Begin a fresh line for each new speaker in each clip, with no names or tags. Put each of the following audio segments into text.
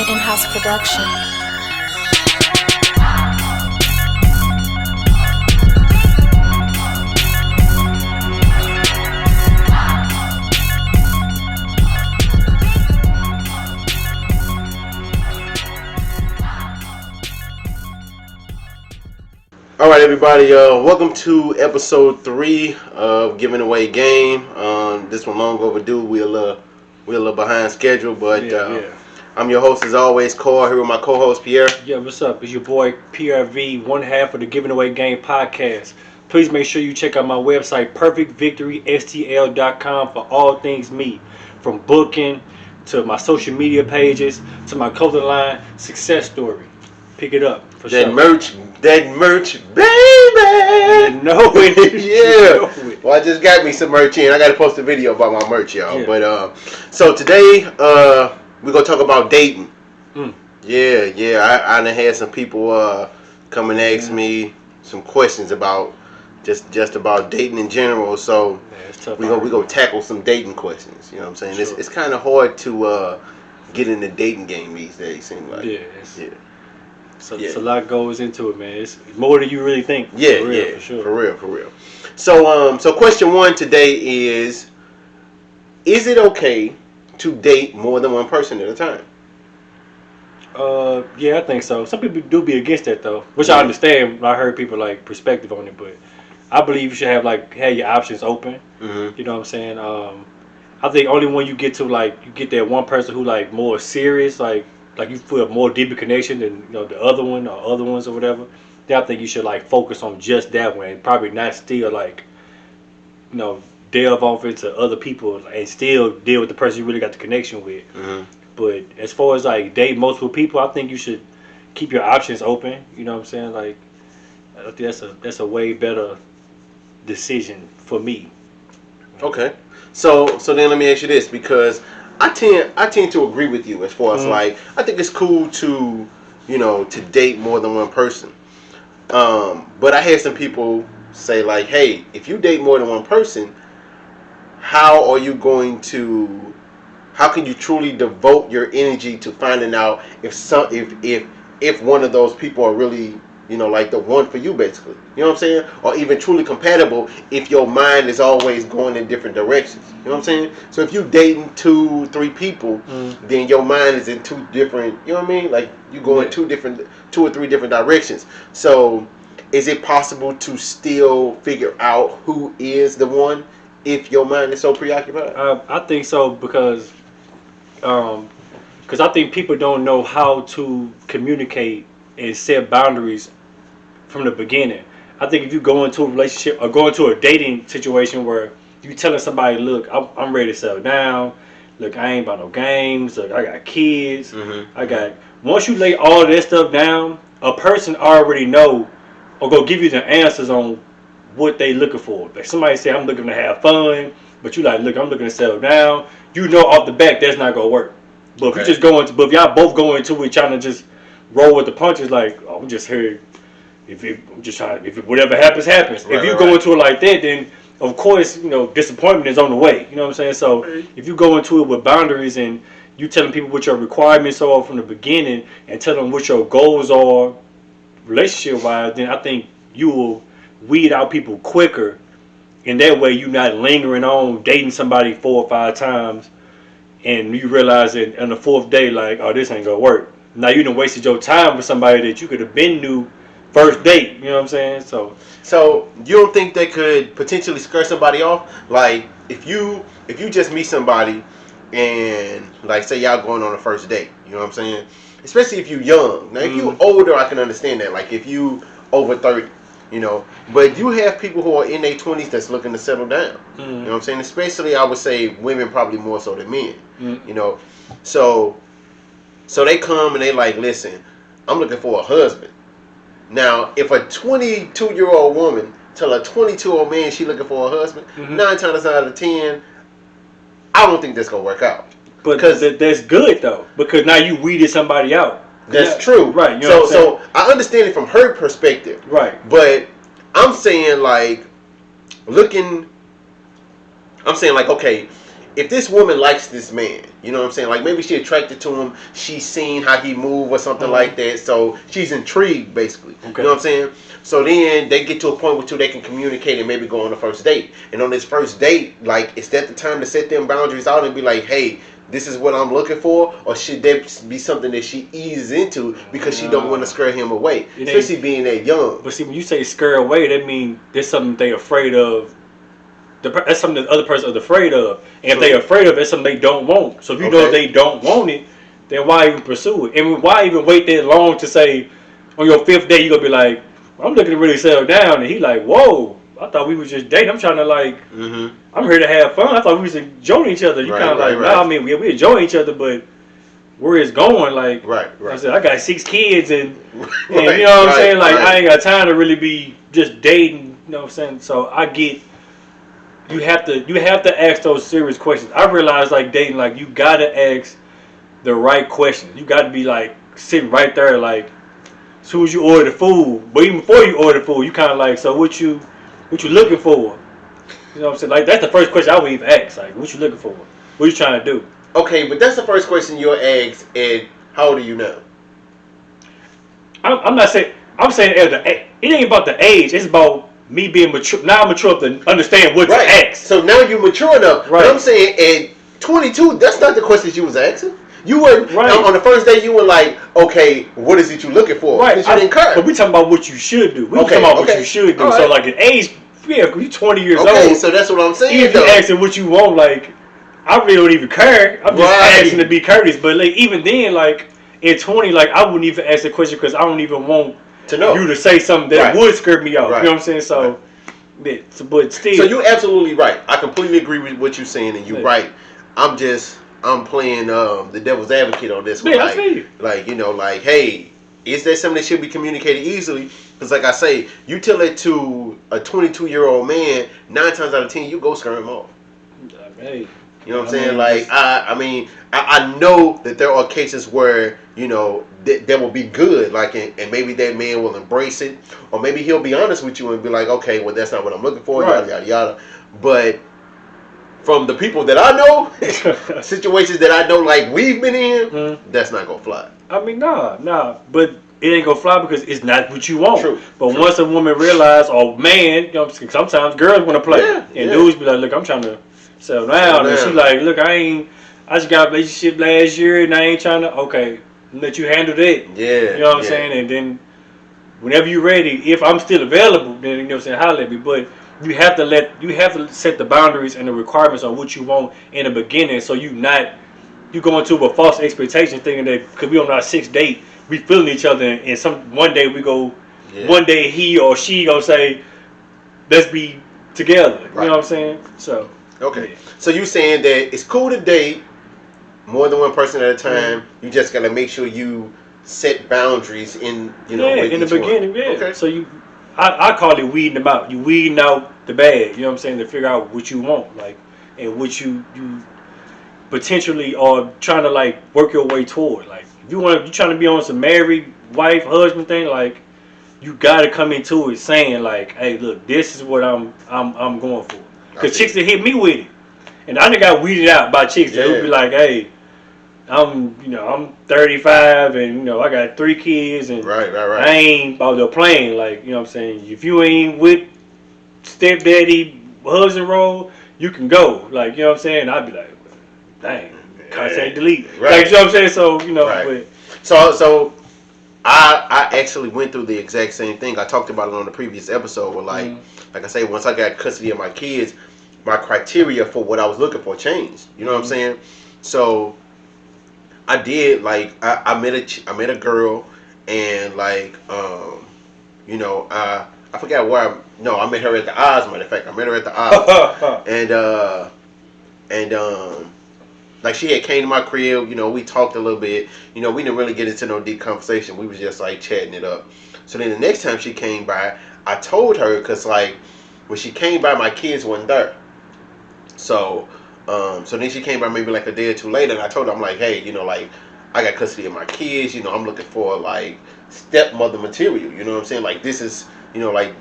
in-house production.
All right, everybody. Welcome to episode 3 of Giving Away Game. This one long overdue. We're a little behind schedule, but I'm your host as always, Cole. Here with my co-host Pierre.
Yeah, what's up? It's your boy PRV, one half of the Giving Away Game podcast. Please make sure you check out my website, perfectvictorystl.com, for all things me, from booking to my social media pages to my clothing line, Success Story. Pick it up for
That
sure.
merch, baby.
You know it.
Yeah.
You know it.
Well, I just got me some merch in. I got to post a video about my merch, y'all.
Yeah.
But so today we're gonna talk about dating. Yeah. I done had some people come and ask me some questions about just about dating in general. So
it's tough.
we go tackle some dating questions. You know what I'm saying?
Sure.
It's kind of hard to get in the dating game these days. Seem like
So a lot goes into it, man. It's more than you really think. For
real. So question 1 today is it okay to date more than one person at a time?
Yeah, I think so. Some people do be against that though, which I understand. I heard people like perspective on it, but I believe you should have your options open.
Mm-hmm.
You know what I'm saying? I think only when you get to you get that one person who more serious, like you feel more deeper connection than the other one or other ones or whatever. Then I think you should focus on just that one, and probably not still delve off into other people and still deal with the person you really got the connection with.
Mm-hmm.
But as far as date multiple people, I think you should keep your options open. You know what I'm saying? I think that's a way better decision for me.
Okay. So then let me ask you this, because I tend to agree with you as far as I think it's cool to to date more than one person. But I had some people say hey, if you date more than one person, how can you truly devote your energy to finding out if one of those people are really the one for you, basically? You know what I'm saying? Or even truly compatible if your mind is always going in different directions. You know what I'm saying? So if you dating 2-3 people, then your mind is in 2 different, you know what I mean? You go in 2 or 3 different directions. So is it possible to still figure out who is the one if your mind is so preoccupied?
I think so, because I think people don't know how to communicate and set boundaries from the beginning. I think if you go into a relationship or go into a dating situation where you telling somebody, look, I'm ready to settle down. Look, I ain't about no games. Look, I got kids. Mm-hmm. Once you lay all that stuff down, a person already know or go give you the answers on what they looking for. Like somebody say, I'm looking to have fun, but you look, I'm looking to settle down. You know off the back that's not gonna work. But if you just go into, but if y'all both go into it trying to just roll with the punches, I'm just here. I'm just trying. If whatever happens, happens. If you go into it like that, then of course disappointment is on the way. You know what I'm saying? So if you go into it with boundaries and you telling people what your requirements are from the beginning and tell them what your goals are, relationship wise, then I think you will weed out people quicker. And that way you're not lingering on dating somebody 4 or 5 times, and you realize that on the 4th day, this ain't gonna work. Now you done wasted your time with somebody that you could have been knew first date. You know what I'm saying? So
you don't think they could potentially scare somebody off? If you just meet somebody and say y'all going on a first date, you know what I'm saying? Especially if you young. Now if you older, I can understand that. If you over 30, but you have people who are in their 20s that's looking to settle down. You know what I'm saying? Especially, I would say women probably more so than men. So they come and they listen, I'm looking for a husband. Now, if a 22-year-old woman tell a 22-year-old man she looking for a husband, 9 times out of 10, I don't think that's gonna work out.
But that's good though, because now you weeded somebody out.
That's true,
right?
So I understand it from her perspective,
right?
But I'm saying okay, if this woman likes this man, you know what I'm saying? Like maybe she attracted to him, she's seen how he move or something like that, so she's intrigued basically.
Okay.
You know what I'm saying? So then they get to a point where two they can communicate and maybe go on the first date. And on this first date, like is that the time to set them boundaries out and be like, hey, this is what I'm looking for, or should that be something that she eases into because she don't want to scare him away, especially being that young?
But see, when you say scare away, that means there's something they afraid of. That's something the other person is afraid of, and if they're afraid of it, it's something they don't want. So if you know they don't want it, then why even pursue it? And why even wait that long to say on your fifth day you're gonna be like, well, I'm looking to really settle down, and he like, whoa, I thought we was just dating. I'm trying to like, I'm here to have fun. I thought we was enjoying each other. You kind of like, nah, I mean, we enjoy each other, but where it's going, like, I said, I got 6 kids, and you know what I'm saying? Like, I ain't got time to really be just dating. You know what I'm saying? So I get. You have to ask those serious questions. I realize like dating, like you gotta ask the right questions. You gotta be like sitting right there, like as soon as you order the food, but even before you order the food, you kind of like, so what you looking for? You know what I'm saying? Like that's the first question I would even ask. Like, what you looking for? What you trying to do?
Okay, but that's the first question you'll ask. And how old are you now?
I'm not saying. I'm saying it ain't about the age. It's about me being mature. Now I'm mature enough to understand what to ask.
So now you're mature enough. Right. But I'm saying at 22, that's not the questions you was asking. You were on the first day. You were like, okay, what is it you looking for?
Right.
You didn't care.
But we talking about what you should do. We talking about what you should do. Right. So like at age, yeah, you 20 years old. Okay,
so that's what I'm saying.
Even if you asking what you want, like I really don't even care. I'm just asking to be courteous. But like even then, like at 20, like I wouldn't even ask the question because I don't even want
to know
you to say something that would scare me off. You know what I'm saying? So, but still.
So you're absolutely right. I completely agree with what you're saying, and you're right. I'm playing the devil's advocate on this one.
Yeah, I feel you.
Like, you know, like, hey, is that something that should be communicated easily? Because like I say, you tell it to a 22-year-old man, 9 times out of 10, you go scare him off.
Hey.
You know what I'm saying? Like, I know that there are cases where, you know, that will be good, like, and maybe that man will embrace it, or maybe he'll be honest with you and be like, okay, well, that's not what I'm looking for, yada, yada, yada. But from the people that I know, situations that I know, like we've been in, that's not going to fly.
I mean, nah, but it ain't going to fly because it's not what you want.
True.
But once a woman realize, or man, you know, sometimes girls want to play, and dudes be like, look, I'm trying to settle down, and she like, look, I just got a relationship last year, and I ain't trying to, okay, let you handle that.
Yeah.
You know what I'm saying? And then whenever you're ready, if I'm still available, then you know what I'm saying, holler at me. But you have to set the boundaries and the requirements on what you want in the beginning, so you go into a false expectation thinking that because we on our 6th date, we feeling each other, and one day we go, one day he or she gonna say, let's be together. You know what I'm saying? So.
Okay. Yeah. So you saying that it's cool to date more than one person at a time. You just gotta make sure you set boundaries in, you know,
in the beginning. Yeah. Okay. So I call it weeding them out. You weeding out the bad. You know what I'm saying? To figure out what you want, like, and what you potentially are trying to like work your way toward. Like, if you trying to be on some married wife husband thing, like, you gotta come into it saying like, hey, look, this is what I'm going for. Because chicks that hit me with it, and I done got weeded out by chicks that would be like, hey, I'm 35 and I got 3 kids and I ain't about to playing, like, you know what I'm saying, if you ain't with stepdaddy husband role, you can go, like, you know what I'm saying. I'd be like, dang, contact delete, like, you know what I'm saying. So but
so I actually went through the exact same thing. I talked about it on the previous episode where like I say, once I got custody of my kids, my criteria for what I was looking for changed. You know what I'm saying? So I did, like, I met a girl, and like I forgot where I met her at the Oz. Matter of fact, I met her at the Oz, and like, she had came to my crib. We talked a little bit. We didn't really get into no deep conversation. We was just like chatting it up. So then the next time she came by, I told her, because like when she came by, my kids weren't there. So then she came by maybe like a day or two later, and I told her, I'm like, hey, like, I got custody of my kids. I'm looking for like stepmother material. You know what I'm saying? Like, this is, like,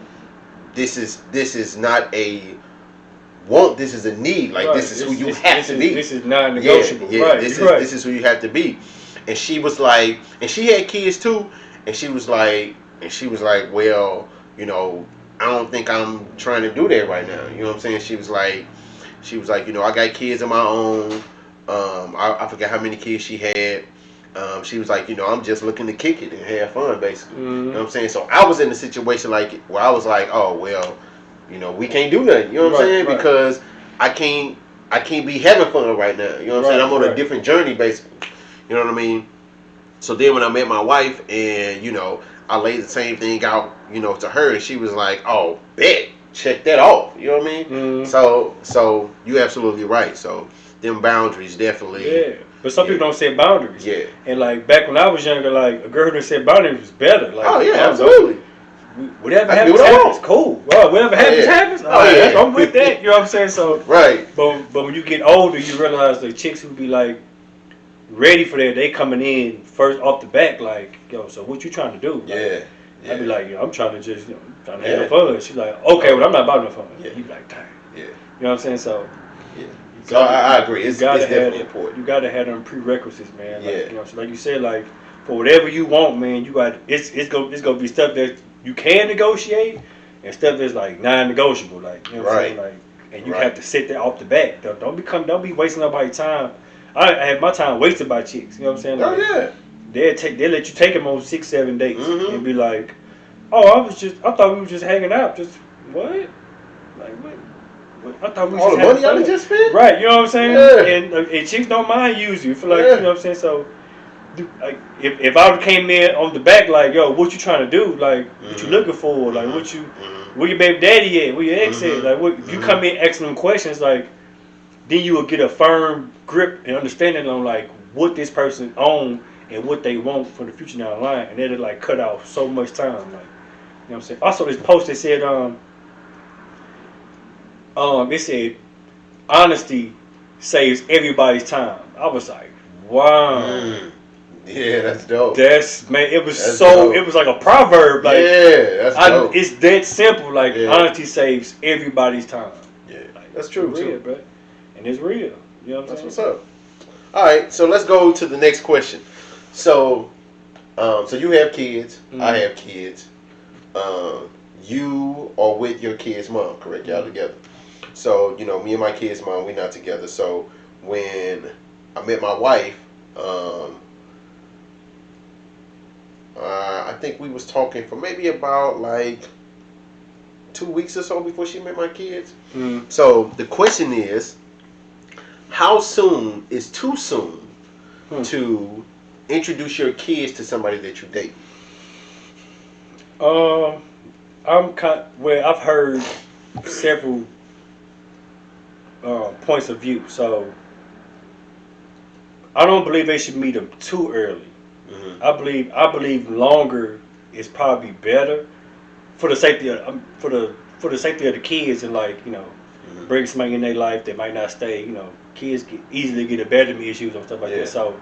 this is not a want. This is a need. Like
Right.
this is who you have to be.
This is non-negotiable.
Yeah,
Right.
this is who you have to be. And she was like, and she had kids too, and she was like, well, you know, I don't think I'm trying to do that right now. You know what I'm saying? She was like, you know, I got kids of my own. I forgot how many kids she had. She was like, you know, I'm just looking to kick it and have fun, basically.
Mm-hmm.
You know what I'm saying? So I was in a situation like where I was like, oh well, you know, we can't do nothing. You know what I'm saying?
Right.
Because I can't be having fun right now. You know what I'm saying? I'm on a different journey, basically. You know what I mean? So then when I met my wife, and you know, I laid the same thing out, you know, to her, and she was like, oh, bet, check that off. You know what I mean?
Mm-hmm.
So you're absolutely right. So them boundaries definitely.
Yeah. But some people don't set boundaries.
Yeah.
And like back when I was younger, like a girl who set boundaries was better. Like,
oh yeah, absolutely.
Whatever happens, cool. Well, whatever happens.
Oh yeah.
I'm with that. You know what I'm saying? So
right.
But when you get older, you realize the chicks who be like ready for that, they coming in first off the back, like, yo, so what you trying to do? Like,
yeah.
I'd be like, yo, I'm trying to just, you know, trying to have fun. She's like, okay, well, I'm not about no fun.
Yeah.
You be like, dang.
Yeah.
You know what I'm saying? So.
Yeah. So I agree. It's definitely important.
You gotta have them prerequisites, man. Like,
yeah.
You know, so like you said, like for whatever you want, man, you got it's gonna be stuff that you can negotiate and stuff that's like non-negotiable. Like you know what I'm saying, like, and you have to sit there off the bat. Don't be wasting nobody's time. I have my time wasted by chicks. You know what I'm saying? Like,
oh yeah.
They let you take them on 6-7 dates
mm-hmm.
and be like, oh, I thought we were just hanging out. Just what? Like what? I thought we
all the money I just spent?
Right, you know what I'm saying?
Yeah.
And chicks don't mind using you for like, you know what I'm saying? So, like, if I came in on the back like, yo, what you trying to do? Like, what you looking for? Like, where your baby daddy at? Where your ex at? Like, what? If you come in asking them questions, like, then you will get a firm grip and understanding on like what this person own and what they want for the future down the line, and it'll like cut off so much time. Like, you know what I'm saying? Also, this post that said, it said, honesty saves everybody's time. I was like, wow.
Yeah, that's dope.
That's, man, it was
dope.
It was like a proverb. Like,
yeah, that's dope.
It's that simple. Like, honesty saves everybody's time.
Yeah, like, that's true,
real,
too.
Bro. And it's real. You know what I'm saying?
That's what's up. All right, so let's go to the next question. So you have kids. I have kids. You are with your kid's mom, correct? Y'all together. So, you know, me and my kid's mom, we're not together. So when I met my wife, I think we was talking for maybe about like 2 weeks or so before she met my kids. So the question is, how soon is too soon to introduce your kids to somebody that you date?
I've heard several points of view. So I don't believe they should meet them too early. Mm-hmm. I believe longer is probably better for the safety of for the safety of the kids, and like, you know, bring somebody in their life that might not stay. You know, kids easily get abandonment issues and stuff like that. So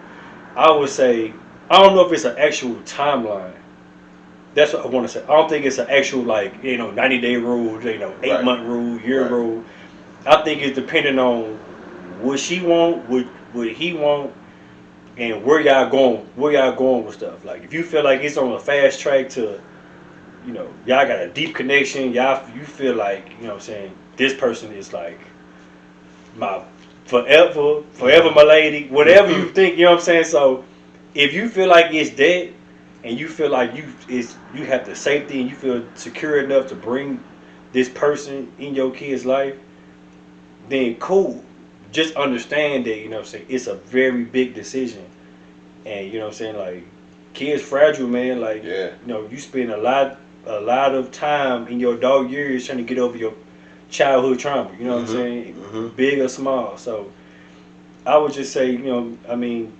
I would say, I don't know if it's an actual timeline. That's what I want to say. I don't think it's an actual, like, you know, 90-day rule, you know, 8-month rule, year rule. I think it's depending on what she want, what he want, and where y'all going with stuff. Like, if you feel like it's on a fast track to, you know, y'all got a deep connection, you feel like, you know what I'm saying, this person is like my forever my lady, whatever you think, you know what I'm saying? So if you feel like it's that, and you feel like you have the safety and you feel secure enough to bring this person in your kid's life, then cool. Just understand that, you know what I'm saying, it's a very big decision. And you know what I'm saying, like, kids fragile, man. Like, you know, you spend a lot of time in your dog years trying to get over your childhood trauma, you know what I'm saying? Big or small. So I would just say, you know, I mean,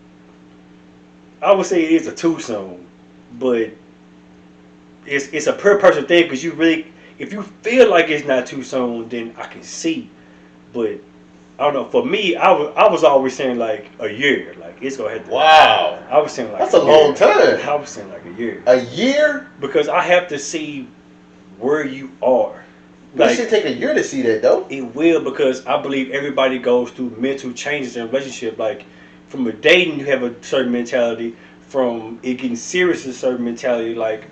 I would say it is a too soon, but it's a per person thing, because you really, if you feel like it's not too soon, then I can see. But I don't know. For me, I was always saying like a year. Like, it's gonna have to.
Wow.
I was saying like
that's a long time.
I was saying like a year.
A year?
Because I have to see where you are
It should take a year to see that though.
It will, because I believe everybody goes through mental changes in a relationship. Like from a dating, you have a certain mentality. From it getting serious, a certain mentality. Like,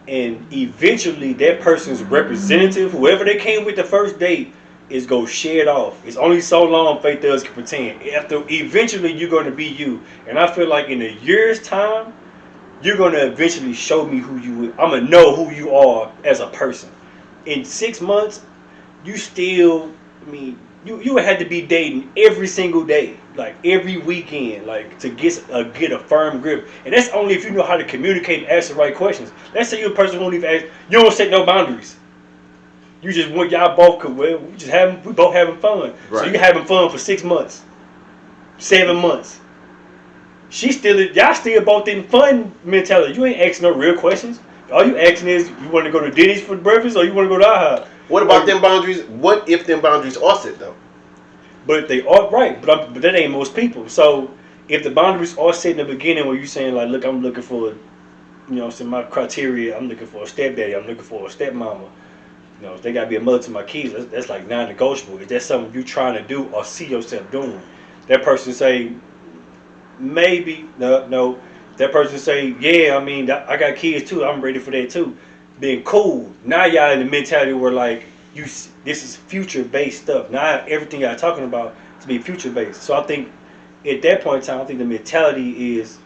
and eventually that person's representative, whoever they came with the first date, is go shed off. It's only so long faith does can pretend. After eventually you're going to be you, and I feel like in a year's time, you're going to eventually show me who you. I'm gonna know who you are as a person. In 6 months, you still, I mean, you had to be dating every single day, like every weekend, like to get a firm grip. And that's only if you know how to communicate and ask the right questions. Let's say you're a person who don't even ask, you don't set no boundaries. You just want y'all both could, well, we both having fun.
Right.
So you having fun for 6 months, 7 months. Y'all still both in fun mentality. You ain't asking no real questions. All you asking is, you want to go to Denny's for breakfast or you want to go to IHOP?
What about them boundaries? What if them boundaries are set though?
But they are right, but that ain't most people. So if the boundaries are set in the beginning, where you saying like, look, I'm looking for, my criteria. I'm looking for a stepdaddy. I'm looking for a stepmama. They gotta be a mother to my kids. That's like non-negotiable. If that's something you trying to do or see yourself doing, that person say maybe no. That person say, yeah, I mean, I got kids too. I'm ready for that too. Being cool. Now y'all in the mentality where like this is future based stuff. Now everything y'all talking about is be future based. So I think at that point in time, I think the mentality is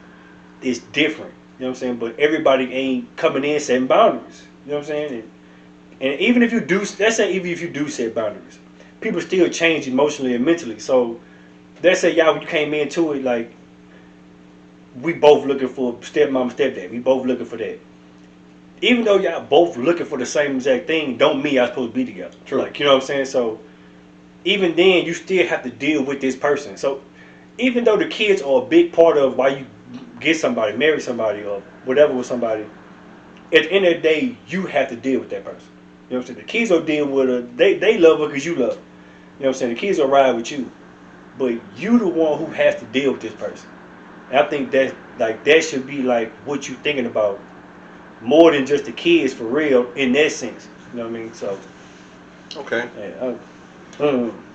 different. You know what I'm saying? But everybody ain't coming in setting boundaries. You know what I'm saying? And even if you do, let's say even if you do set boundaries, people still change emotionally and mentally. So let's say y'all, when you came into it, like we both looking for stepmom, stepdad. We both looking for that. Even though y'all both looking for the same exact thing, don't mean y'all supposed to be together.
True.
Like, you know what I'm saying? So even then, you still have to deal with this person. So even though the kids are a big part of why you get somebody, marry somebody, or whatever with somebody, at the end of the day, you have to deal with that person. You know what I'm saying? The kids will deal with her. They love her because you love her. You know what I'm saying? The kids will ride with you. But you the one who has to deal with this person. And I think that should be like what you thinking about more than just the kids for real in that sense. You know what I mean? So
Okay.
yeah,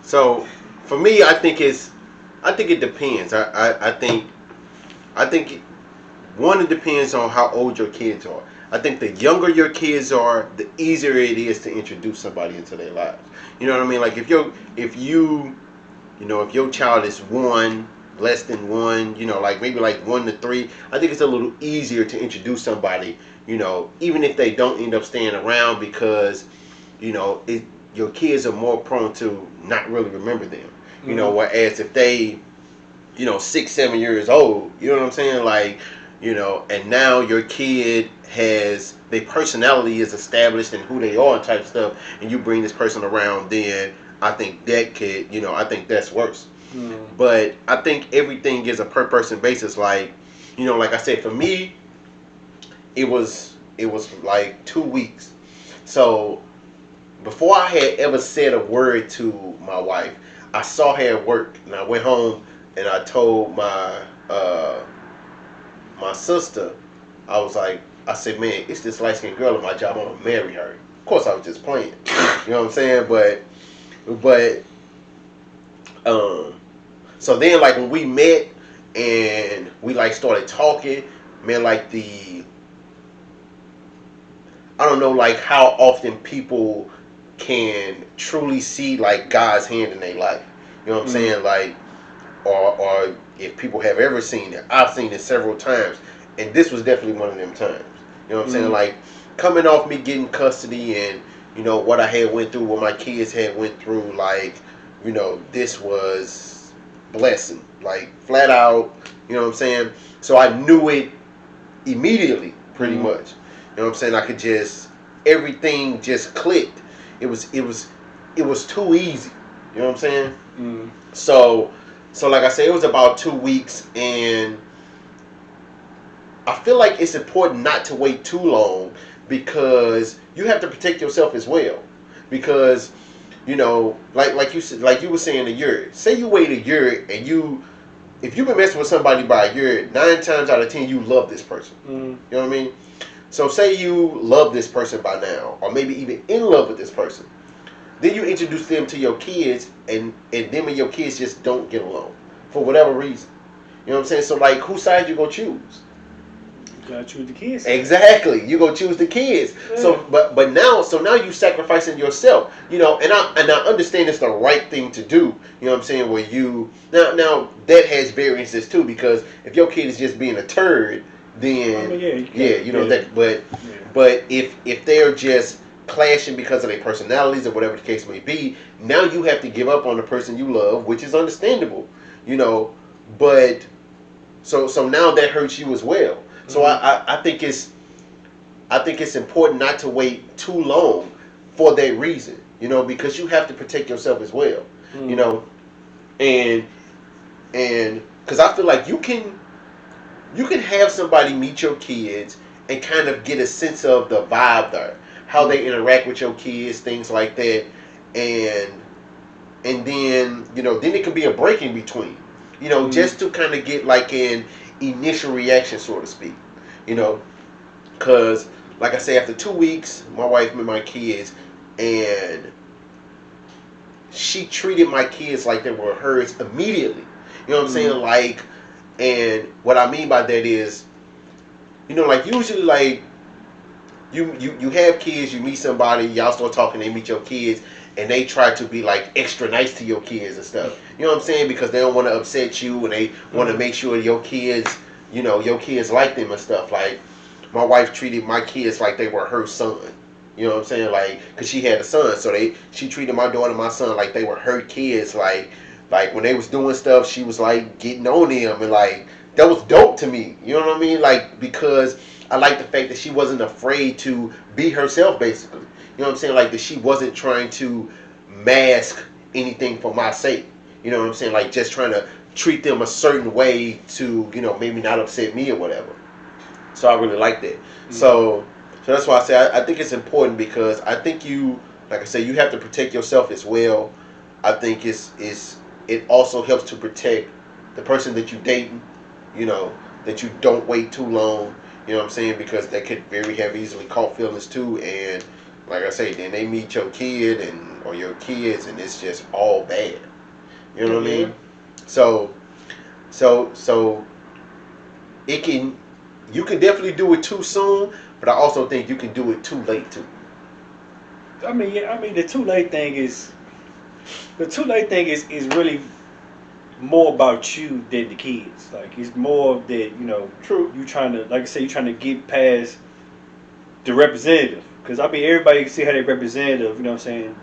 So for me, I think it depends. I think one, it depends on how old your kids are. I think the younger your kids are, the easier it is to introduce somebody into their lives. You know what I mean? Like if your child is one, less than one, like maybe like 1 to 3, I think it's a little easier to introduce somebody, even if they don't end up staying around because, your kids are more prone to not really remember them. Whereas if they, 6, 7 years old, you know what I'm saying? Like, and now your kid has their personality is established and who they are and type stuff, and you bring this person around, then I think that could, I think that's worse. But I think everything is a per person basis. Like, like I said, for me, it was like 2 weeks. So before I had ever said a word to my wife, I saw her at work, and I went home and I told my sister, I said, man, it's this light skinned girl at my job. I'm gonna marry her. Of course, I was just playing. You know what I'm saying? But so then like when we met and we like started talking, man, like I don't know like how often people can truly see like God's hand in their life. You know what I'm saying? Like, or if people have ever seen it, I've seen it several times, and this was definitely one of them times. You know what I'm saying? Like coming off me getting custody and what I had went through, what my kids had went through, like this was blessing, like flat out. You know what I'm saying? So I knew it immediately, pretty much. You know what I'm saying? I could everything just clicked. It was too easy. You know what I'm saying? So like I said, it was about 2 weeks, and I feel like it's important not to wait too long because you have to protect yourself as well. Because like you said, like you were saying, a year. Say you wait a year and if you've been messing with somebody by a year, 9 times out of 10 you love this person. You know what I mean? So say you love this person by now, or maybe even in love with this person. then you introduce them to your kids, and them and your kids just don't get along for whatever reason. You know what I'm saying? So like, whose side you gonna choose?
You gotta choose the kids.
Exactly, you gonna choose the kids.
Yeah.
So, but now you sacrificing yourself. You know, and I understand it's the right thing to do. You know what I'm saying? Where you now that has variances too, because if your kid is just being a turd, then you know that. But if they're just clashing because of their personalities or whatever the case may be, now you have to give up on the person you love, which is understandable. You know, but so now that hurts you as well. So I think it's important not to wait too long for that reason, you know, because you have to protect yourself as well, you know, and because I feel like you can have somebody meet your kids and kind of get a sense of the vibe there, how they interact with your kids, things like that, and then then it can be a break in between, just to kind of get like an initial reaction, so to speak, you know, because like I say, after 2 weeks, my wife met my kids, and she treated my kids like they were hers immediately. You know what I'm saying? Like, and what I mean by that is, like usually like you have kids, you meet somebody, y'all start talking, they meet your kids, and they try to be like extra nice to your kids and stuff. You know what I'm saying? Because they don't want to upset you, and they want to make sure your kids, your kids like them and stuff. Like, my wife treated my kids like they were her son. You know what I'm saying? Like, cause she had a son, so she treated my daughter and my son like they were her kids. Like when they was doing stuff, she was like getting on them, and like that was dope to me. You know what I mean? Like, because I like the fact that she wasn't afraid to be herself, basically. You know what I'm saying? Like, that she wasn't trying to mask anything for my sake. You know what I'm saying? Like, just trying to treat them a certain way to, maybe not upset me or whatever. So I really like that. So that's why I say I think it's important, because I think like I say, you have to protect yourself as well. I think it also helps to protect the person that you're dating, that you don't wait too long. You know what I'm saying? Because they could very have easily caught feelings too, and like I say, then they meet your kid or your kids, and it's just all bad. You know what I mean? So it can you can definitely do it too soon, but I also think you can do it too late too.
I mean, the too late thing is is really more about you than the kids. Like, it's more that
True.
you trying to, like I say, you trying to get past the representative. Because I mean, everybody see how they representative. You know what I'm saying?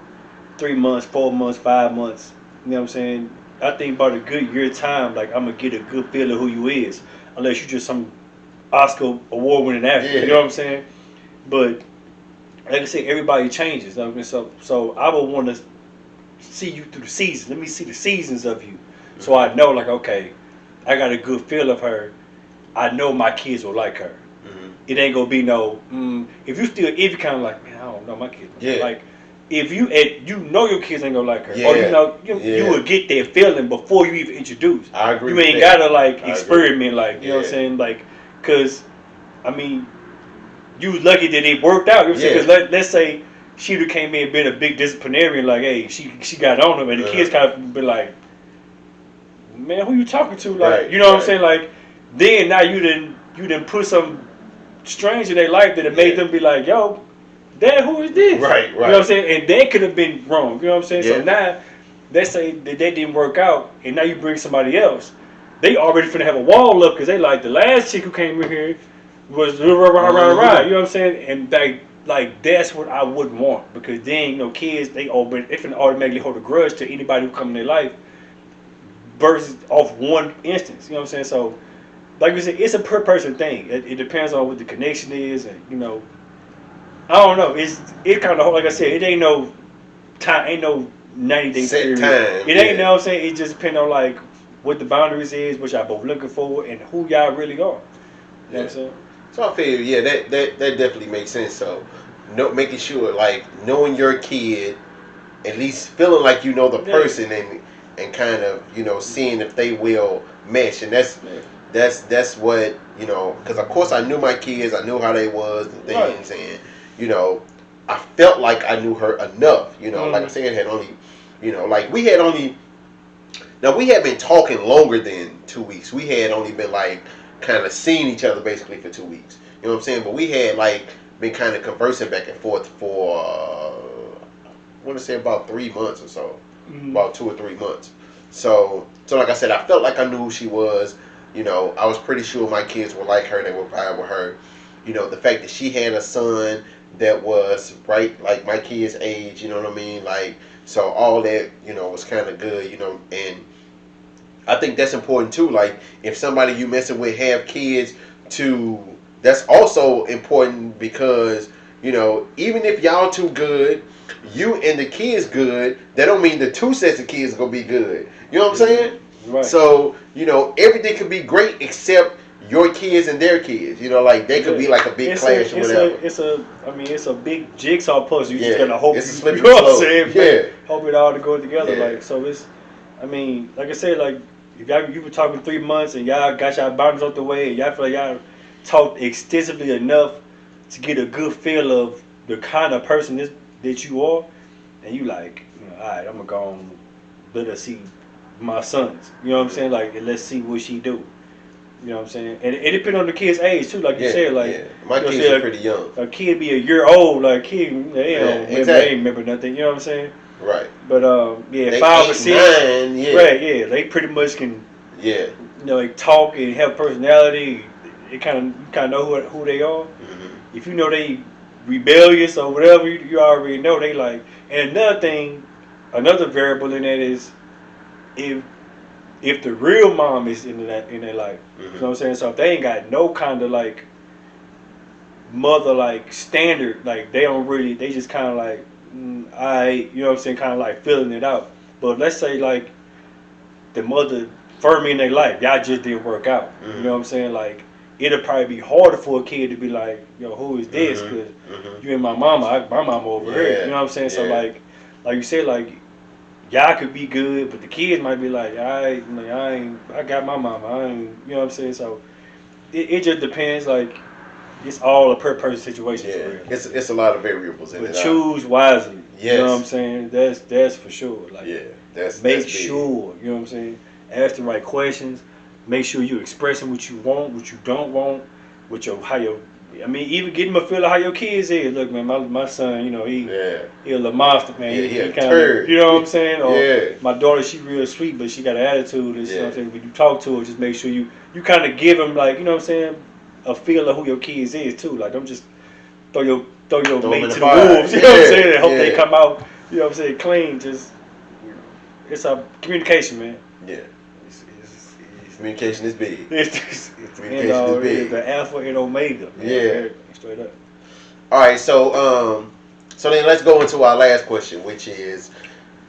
3 months, 4 months, 5 months. You know what I'm saying? I think about a good year time, like, I'm gonna get a good feel of who you is, unless you just some Oscar award winning actor.
Yeah.
You know what I'm saying? But like I said, everybody changes. I mean, so I would want to see you through the seasons. Let me see the seasons of you, so I know, like, okay, I got a good feel of her. I know my kids will like her. It ain't gonna be no. If you kind of like, man, I don't know my kids.
Yeah.
Like, if you your kids ain't gonna like her,
Yeah.
or you will get that feeling before you even introduce.
I agree.
You ain't
with that.
gotta like
I
experiment, like, you know what I'm saying, like, cause I mean, you was lucky that it worked out. You know what I'm saying? Because let's say she would have came in and been a big disciplinarian, like, hey, she got on him, and the kids kind of been like, man, who you talking to? Like,
Right,
you know what I'm saying? Like, then now you didn't put some strange in their life that it made them be like, yo, Dad, who is this?
Right.
You know what I'm saying? And that could have been wrong. You know what I'm saying?
Yeah.
So now, let's say that didn't work out, and now you bring somebody else. They already finna have a wall up because they like, the last chick who came in here was right. You know what I'm saying? And like that's what I wouldn't want, because then kids they finna automatically hold a grudge to anybody who come in their life versus off one instance. You know what I'm saying? So, like we said, it's a per person thing. It depends on what the connection is, and I don't know. It kind of, like I said, it ain't no time, ain't no 90-day
Set
period.
time.
It ain't, you know what I'm saying? It just depends on like what the boundaries is, what y'all both looking for, and who y'all really are. You know what I'm saying?
So I feel, yeah, that definitely makes sense. So, making sure, like, knowing your kid, at least feeling like you know the person, and kind of seeing if they will mesh, and that's what because of course I knew my kids, I knew how they was and things, and you know I felt like I knew her enough. You know, like I
Mm.
said, had only, you know, like we had only. Now we had been talking longer than 2 weeks. We had only been like kind of seeing each other basically for 2 weeks. You know what I'm saying? But we had like been kind of conversing back and forth for I want to say about 3 months or so,
Mm.
about 2 or 3 months. So like I said, I felt like I knew who she was. You know, I was pretty sure my kids were like her. They were vibe with her. You know, the fact that she had a son that was right like my kid's age. You know what I mean? Like so, all that was kind of good. And I think that's important too. Like if somebody you messing with have kids, to that's also important because even if y'all too good, you and the kids good. That don't mean the two sets of kids gonna be good. You know what I'm saying?
Right.
So everything could be great except your kids and their kids. Like they could be like a big clash or whatever.
I mean, it's a big jigsaw puzzle. You just
Yeah,
gotta hope
it's a
you
slippery
know what I'm
slope.
saying?
Yeah,
Hope it all to go together.
Yeah.
Like so, I mean, like I said, like if you were talking 3 months and y'all got y'all boundaries out the way and y'all feel like y'all talked extensively enough to get a good feel of the kind of person that you are, and you like, all right, I'm gonna go on, let her see my sons. You know what I'm saying? Like, and let's see what she do. You know what I'm saying? And it depends on the kid's age too, like you said. Like,
yeah. My
you know,
kids
say
are pretty young.
a kid be a year old, like kid,
Exactly.
they ain't remember nothing. You know what I'm saying?
Right.
But yeah,
They
5 or
8,
6,
9, yeah.
right? Yeah, they pretty much can,
Yeah.
like talk and have personality. It kind of know who they are.
Mm-hmm.
If you know they rebellious or whatever, you already know they like. And another thing, another variable in that is if the real mom is in their life.
Mm-hmm.
You know what I'm saying? So if they ain't got no kind of like mother like standard, like they just kind of like you know what I'm saying, kind of like filling it out. But let's say like the mother firmly in their life, y'all just didn't work out.
Mm-hmm.
You know what I'm saying? Like it'll probably be harder for a kid to be like, yo, who is this?
Mm-hmm.
Because
Mm-hmm.
you and my mama, my mama over here. You know what I'm saying? So like you said, like y'all could be good, but the kids might be like, I got my mama. I ain't, you know what I'm saying? So it just depends. Like it's all a per person situation for real.
It's a lot of variables in
But
it.
choose wisely.
Yes.
You know what I'm saying? That's for sure. Like
that's
make
big.
sure, you know what I'm saying? Ask the right questions. Make sure you expressing what you want, what you don't want, I mean, even getting a feel of how your kids is. Look, man, my son, he a little monster, man.
Yeah,
he kind
turd.
of, you know what I'm saying? Or
Yeah.
my daughter, she real sweet, but she got an attitude. You know what I'm
Yeah.
saying? When you talk to her, just make sure you kind of give them like, you know what I'm saying, a feel of who your kids is too. Like, don't just throw your mate to the wolves. You know what I'm saying? And hope they come out, you know what I'm saying, clean. Just it's a communication, man.
Yeah. Communication is big.
Communication is big. The alpha and omega. Man.
Yeah.
Straight up.
All right, so then let's go into our last question, which is,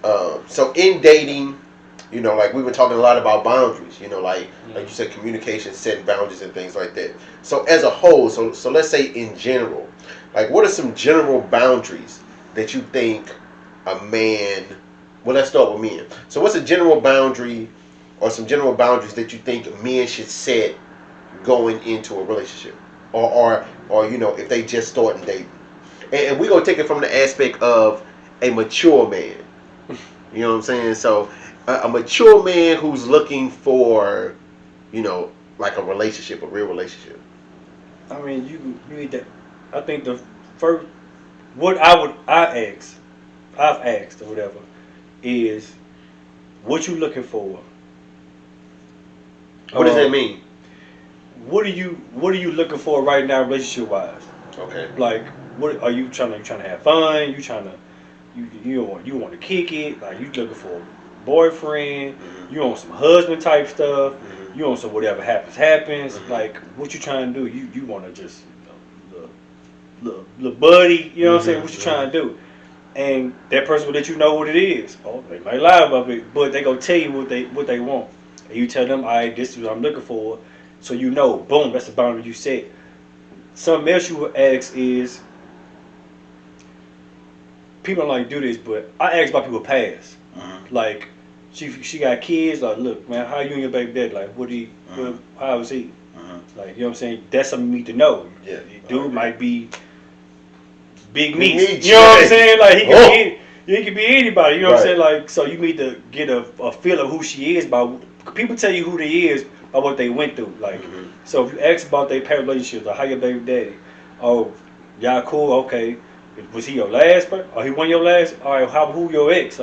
so in dating, like we've been talking a lot about boundaries, like you said, communication, setting boundaries and things like that. So as a whole, so let's say in general, like what are some general boundaries that you think a man? Well, let's start with men. So what's a general boundary, or some general boundaries that you think men should set going into a relationship, or if they just starting dating, and we're gonna take it from the aspect of a mature man. You know what I'm saying? So a mature man who's looking for, like a relationship, a real relationship.
I mean, you need that. I think the first what I've asked or whatever is what you looking for.
What does that mean?
What are you looking for right now, relationship wise?
Okay.
Like, what are you trying to have fun? You trying to you want to kick it? Like, you looking for a boyfriend?
Mm-hmm.
You want some husband type stuff?
Mm-hmm.
You want some whatever happens?
Mm-hmm.
Like, what you trying to do? You want to just the buddy? You know what I'm saying? What you trying to do? And that person will let you know what it is. Oh, they might lie about it, but they gonna tell you what they want. And you tell them, all right, this is what I'm looking for. So you know, boom, that's the boundary you set. Something else you would ask is, people don't like to do this, but I ask about people's past.
Mm-hmm.
Like, she got kids. Like, look, man, how you and your baby daddy? Like, how is he?
Mm-hmm.
Like, you know what I'm saying? That's something you need to know.
Yeah.
Dude might be Big
Big
Meats.
Meats,
You know what I'm
right.
saying? Like he can be anybody. You know what I'm
Right.
saying? Like so you need to get a feel of who she is by people tell you who they is by what they went through. Like so if you ask about their past relationships or how your baby daddy, oh y'all cool, okay. Was he your last person? Or he one your last? All right, who your ex?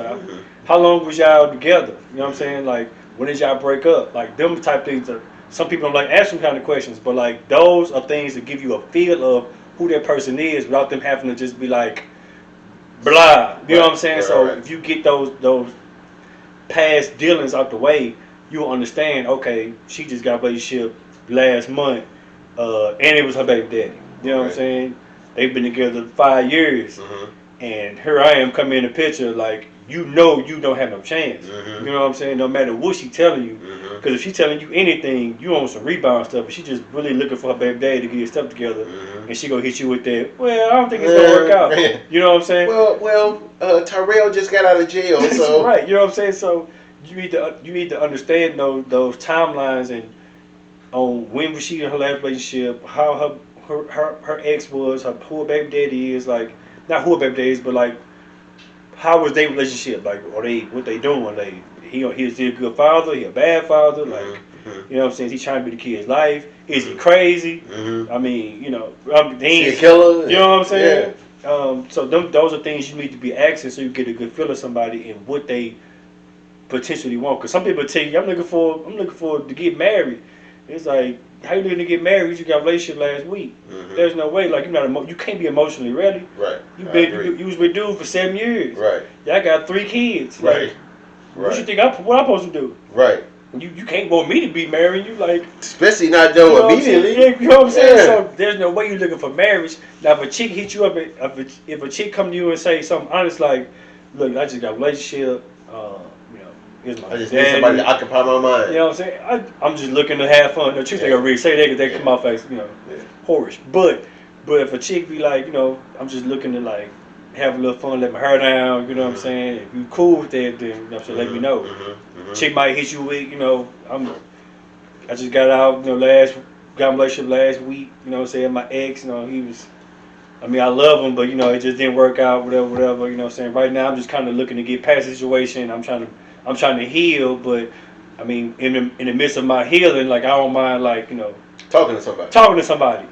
How long was y'all together? You know what I'm saying? Like when did y'all break up? Like them type things are some people don't like asking kind of questions, but like those are things that give you a feel of who that person is without them having to just be like blah. You know what I'm saying? So if you get those past dealings out the way, you'll understand. Okay, she just got a relationship last month, and it was her baby daddy. You know what I'm saying? They've been together 5 years, and here I am coming in the picture like you don't have no chance. You know what I'm saying? No matter what she telling you, because if she telling you anything, you on some rebound stuff. But she just really looking for her baby daddy to get his stuff together, and she gonna hit you with that. Well, I don't think it's gonna work out. You know what I'm saying?
Well, Tyrell just got out of jail, so
right. You know what I'm saying? So you need to understand those timelines and on when was she in her last relationship, how her ex was, who her baby daddy is, like not who her baby daddy is, but like how was their relationship? Like, are they what they doing? Like, is he a good father? He a bad father? Like, you know what I'm saying? Is he trying to be the kid's life? Is he crazy? I mean, you know,
she a killer.
You know what I'm saying? So those are things you need to be asking so you get a good feel of somebody and what they potentially want. Because some people tell you, I'm looking for to get married. It's like, how you looking to get married? You got a relationship last week. There's no way. Like you can't be emotionally ready.
Right.
You was with dude for 7 years.
Right.
Y'all got 3 kids.
Right.
Like, what you think what I'm supposed to do?
Right.
You can't want me to be married. You like,
especially not done immediately.
You know what I'm saying? So there's no way you're looking for marriage. Now if a chick hit you up, if a chick come to you and say something honest like, look, I just got a relationship. You know, here's my
I just need somebody to occupy my mind.
You know what I'm saying? I'm just looking to have fun. The chicks they gonna really say that because they come off as, you know, whorish. But if a chick be like, you know, I'm just looking to like have a little fun, let my hair down, you know what I'm saying? If you cool with that, then you know what I'm saying, let me know. Chick might hit you with, you know, I just got out, you know, got a relationship last week, you know what I'm saying? My ex, you know, I love him, but you know, it just didn't work out, whatever, you know what I'm saying? Right now I'm just kind of looking to get past the situation. I'm trying to heal, but I mean, in the midst of my healing, like I don't mind, like, you know,
talking to somebody.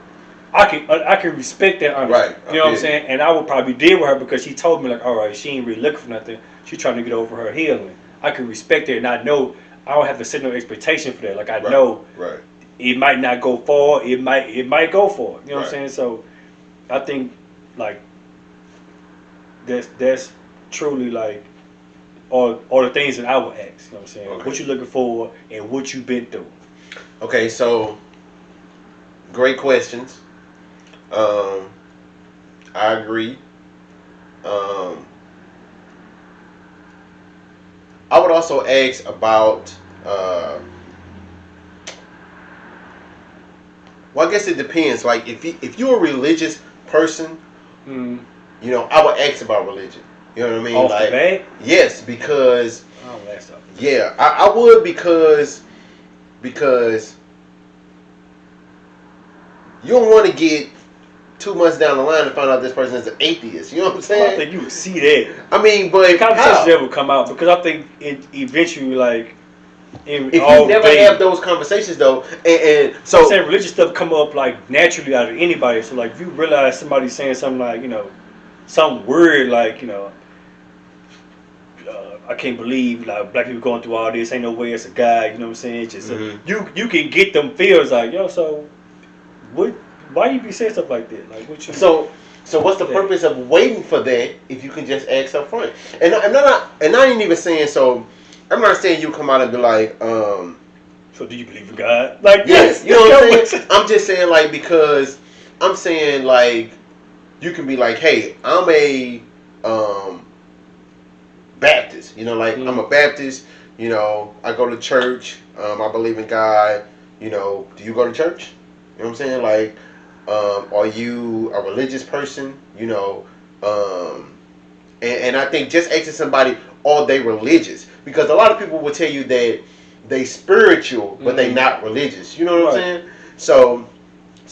I can respect that honesty.
Right.
You know what I'm saying? And I would probably deal with her because she told me like, all right, she ain't really looking for nothing. She's trying to get over her healing. I can respect that, and I know I don't have to set no expectation for that. Like I know it might not go far. It might go far. You know what I'm saying? So I think like that's truly like all the things that I would ask. You know what I'm saying? Okay. What you looking for and what you been through.
Okay, so great questions. I agree. I would also ask about. Well, I guess it depends. Like if you're a religious person, you know, I would ask about religion. You know what I mean?
Off
like,
the bat?
Yes, because.
Oh, that's up.
Yeah, I would because you don't want to get 2 months down the line and find out this person is an atheist. You know what I'm saying?
I think you would see that.
I mean, but
the conversation never come out because I think it eventually like.
If you never have those conversations though, and so
I'm saying religious stuff come up like naturally out of anybody. So like if you realize somebody's saying something like, you know, some word like, you know, I can't believe like black people going through all this. Ain't no way it's a guy. You know what I'm saying? It's just you can get them feels like, yo. So what? Why you be saying stuff like that? Like what you?
So what's the purpose of waiting for that if you can just ask up front? And I ain't even saying so. I'm not saying you come out and be like,
so do you believe in God? Like
yes, you know what I'm saying? I'm just saying like because I'm saying like you can be like, hey, I'm a Baptist. You know, like I'm a Baptist. You know, I go to church. I believe in God. You know, do you go to church? You know what I'm saying? Like, are you a religious person? You know, and I think just asking somebody, are they religious? Because a lot of people will tell you that they spiritual, but they not religious. You know what I'm saying? So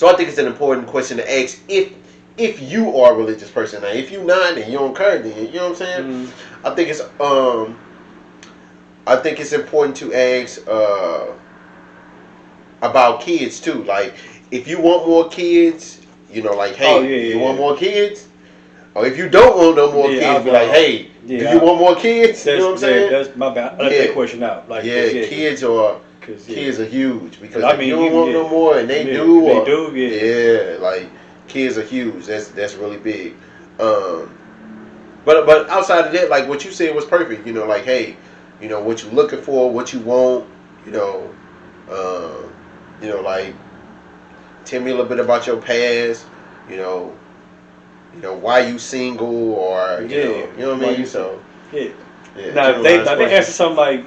I think it's an important question to ask if if you are a religious person. Now, if you not, then you don't care. Then you know what I'm saying. I think it's I think it's important to ask about kids too. Like, if you want more kids, you know, like, hey, you want more kids? Or if you don't want no more kids, be like, hey, do you want more kids? You know what I'm saying?
That's my bad. I left that question out. Like,
kids are huge because if you don't want no more and they
do,
like kids are huge. That's really big. But outside of that, like what you said was perfect. You know, like, hey, you know what you're looking for, what you want. Like, tell me a little bit about your past. You know why you single, or you know what I mean. So
now they answer something like,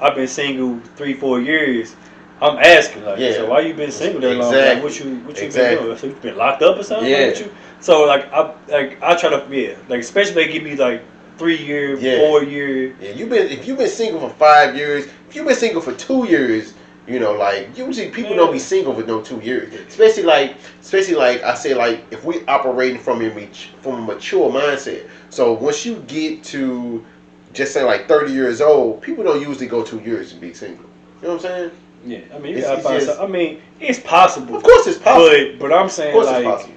I've been single 3-4 years. I'm asking, like, so why you been single that long? Like, what you been doing? So you been locked up or something? Like, so I try to like, especially they give me like 3 year, 4 year.
Yeah, if you've been single for 5 years, if you've been single for 2 years, like, usually people don't be single for no 2 years. Especially like I say, like, if we operating from a mature mindset. So once you get to just say like 30 years old, people don't usually go 2 years to be single. You know what I'm saying?
Yeah, I mean, it's possible.
Of course, it's possible.
But I'm saying, like,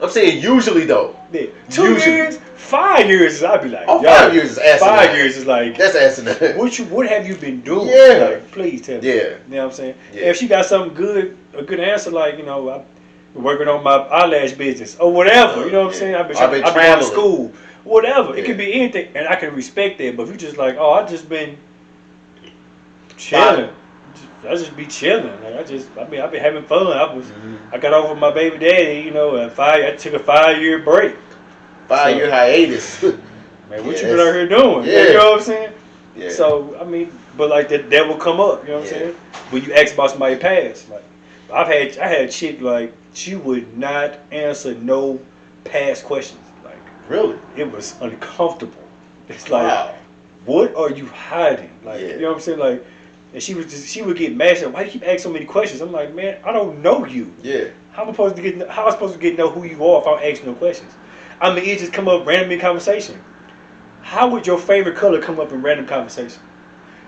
I'm saying usually though.
Yeah. 2 years, 5 years, I'd be like,
5 years is asinine.
5 years is like,
that's asinine.
What have you been doing?
Yeah.
Like, please tell me.
Yeah.
You know what I'm saying?
Yeah.
If she got something good, a good answer, like, I'm working on my eyelash business or whatever. You know what I'm saying? I've been going to school, whatever. It could be anything, and I can respect that. But if you just like, I just been chilling. I just be chilling. Like, I've been having fun. I got over my baby daddy. I took a 5-year break.
5-year hiatus.
Man, what you been out here doing?
Yeah.
You know what I'm saying?
Yeah.
So, I mean, but like that will come up. You know what I'm saying? When you ask about somebody's past, like I had a chick, like, she would not answer no past questions. Like,
really,
it was uncomfortable. It's like, what are you hiding? Like, you know what I'm saying? Like, and she would get mad. Why do you keep asking so many questions? I'm like, man, I don't know you.
Yeah.
How am I supposed to get to know who you are if I'm asking no questions? I mean, it just come up randomly in conversation. How would your favorite color come up in random conversation?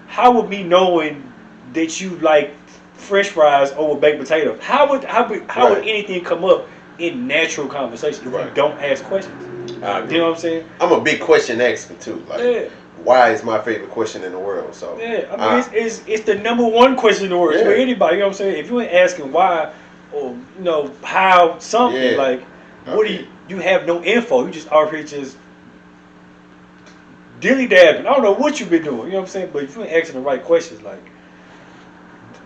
How would me knowing that you like French fries over baked potatoes? How would anything come up in natural conversation if you don't ask questions? You know what I'm saying?
I'm a big question asker too. Like, why is my favorite question in the world? So
I mean, it's the number one question in the world for anybody. You know what I'm saying? If you ain't asking why or how something, like, what do you have no info? You just out here just dilly dabbing. I don't know what you've been doing. You know what I'm saying? But if you ain't asking the right questions, like,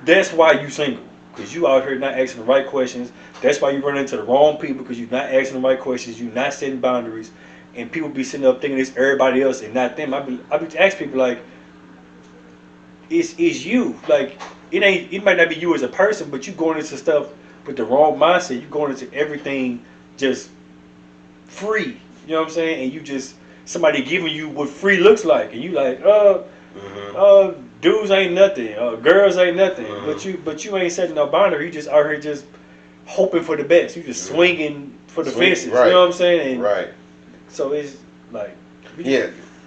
that's why you single. Because you out here not asking the right questions. That's why you run into the wrong people, because you're not asking the right questions. You're not setting boundaries. And people be sitting up thinking it's everybody else and not them. I be asking people, like, it's you. Like, it might not be you as a person, but you going into stuff with the wrong mindset. You going into everything just free. You know what I'm saying? And you just, somebody giving you what free looks like, and you like, dudes ain't nothing, girls ain't nothing. But you ain't setting no boundary. You just out here just hoping for the best. You just swinging for the fences.
Right.
You know what I'm saying? And
right.
So it's like,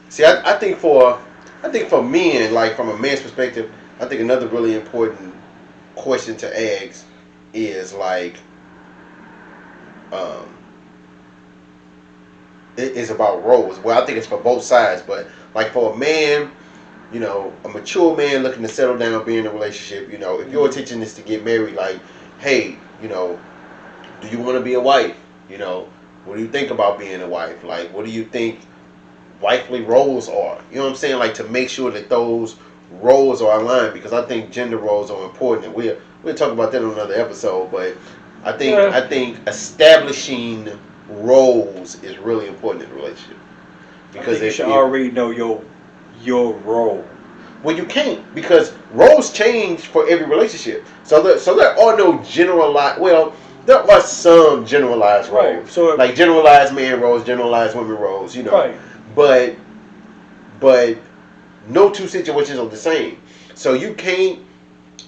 See, I think for men, like, from a man's perspective, I think another really important question to ask is, like, it is about roles. Well, I think it's for both sides, but like for a man, a mature man looking to settle down, be in a relationship, if your intention is to get married, like, hey, do you want to be a wife? What do you think about being a wife? Like, what do you think wifely roles are? You know what I'm saying? Like, to make sure that those roles are aligned, because I think gender roles are important, and we'll talk about that on another episode. But I think establishing roles is really important in a relationship,
because you should already know your role.
Well, you can't, because roles change for every relationship. So there are no generalized. Well, there are some generalized roles,
right. So,
like generalized man roles, generalized women roles.
Right.
But no two situations are the same. So you can't.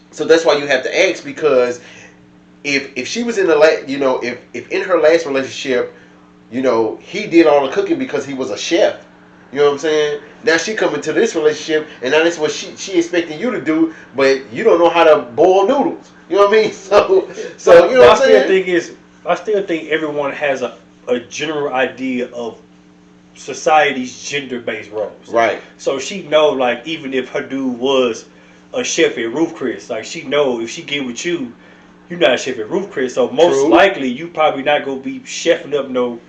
So that's why you have to ask, because if she was in the if in her last relationship, he did all the cooking because he was a chef. You know what I'm saying? Now she come into this relationship, and now that's what she expecting you to do, but you don't know how to boil noodles. You know what I mean? So you know what I'm saying?
I still think everyone has a general idea of society's gender-based roles.
Right.
So she know, like, even if her dude was a chef at Roof Chris, like, she know if she get with you, you're not a chef at Roof Chris. So most likely, you probably not gonna be chefing up no,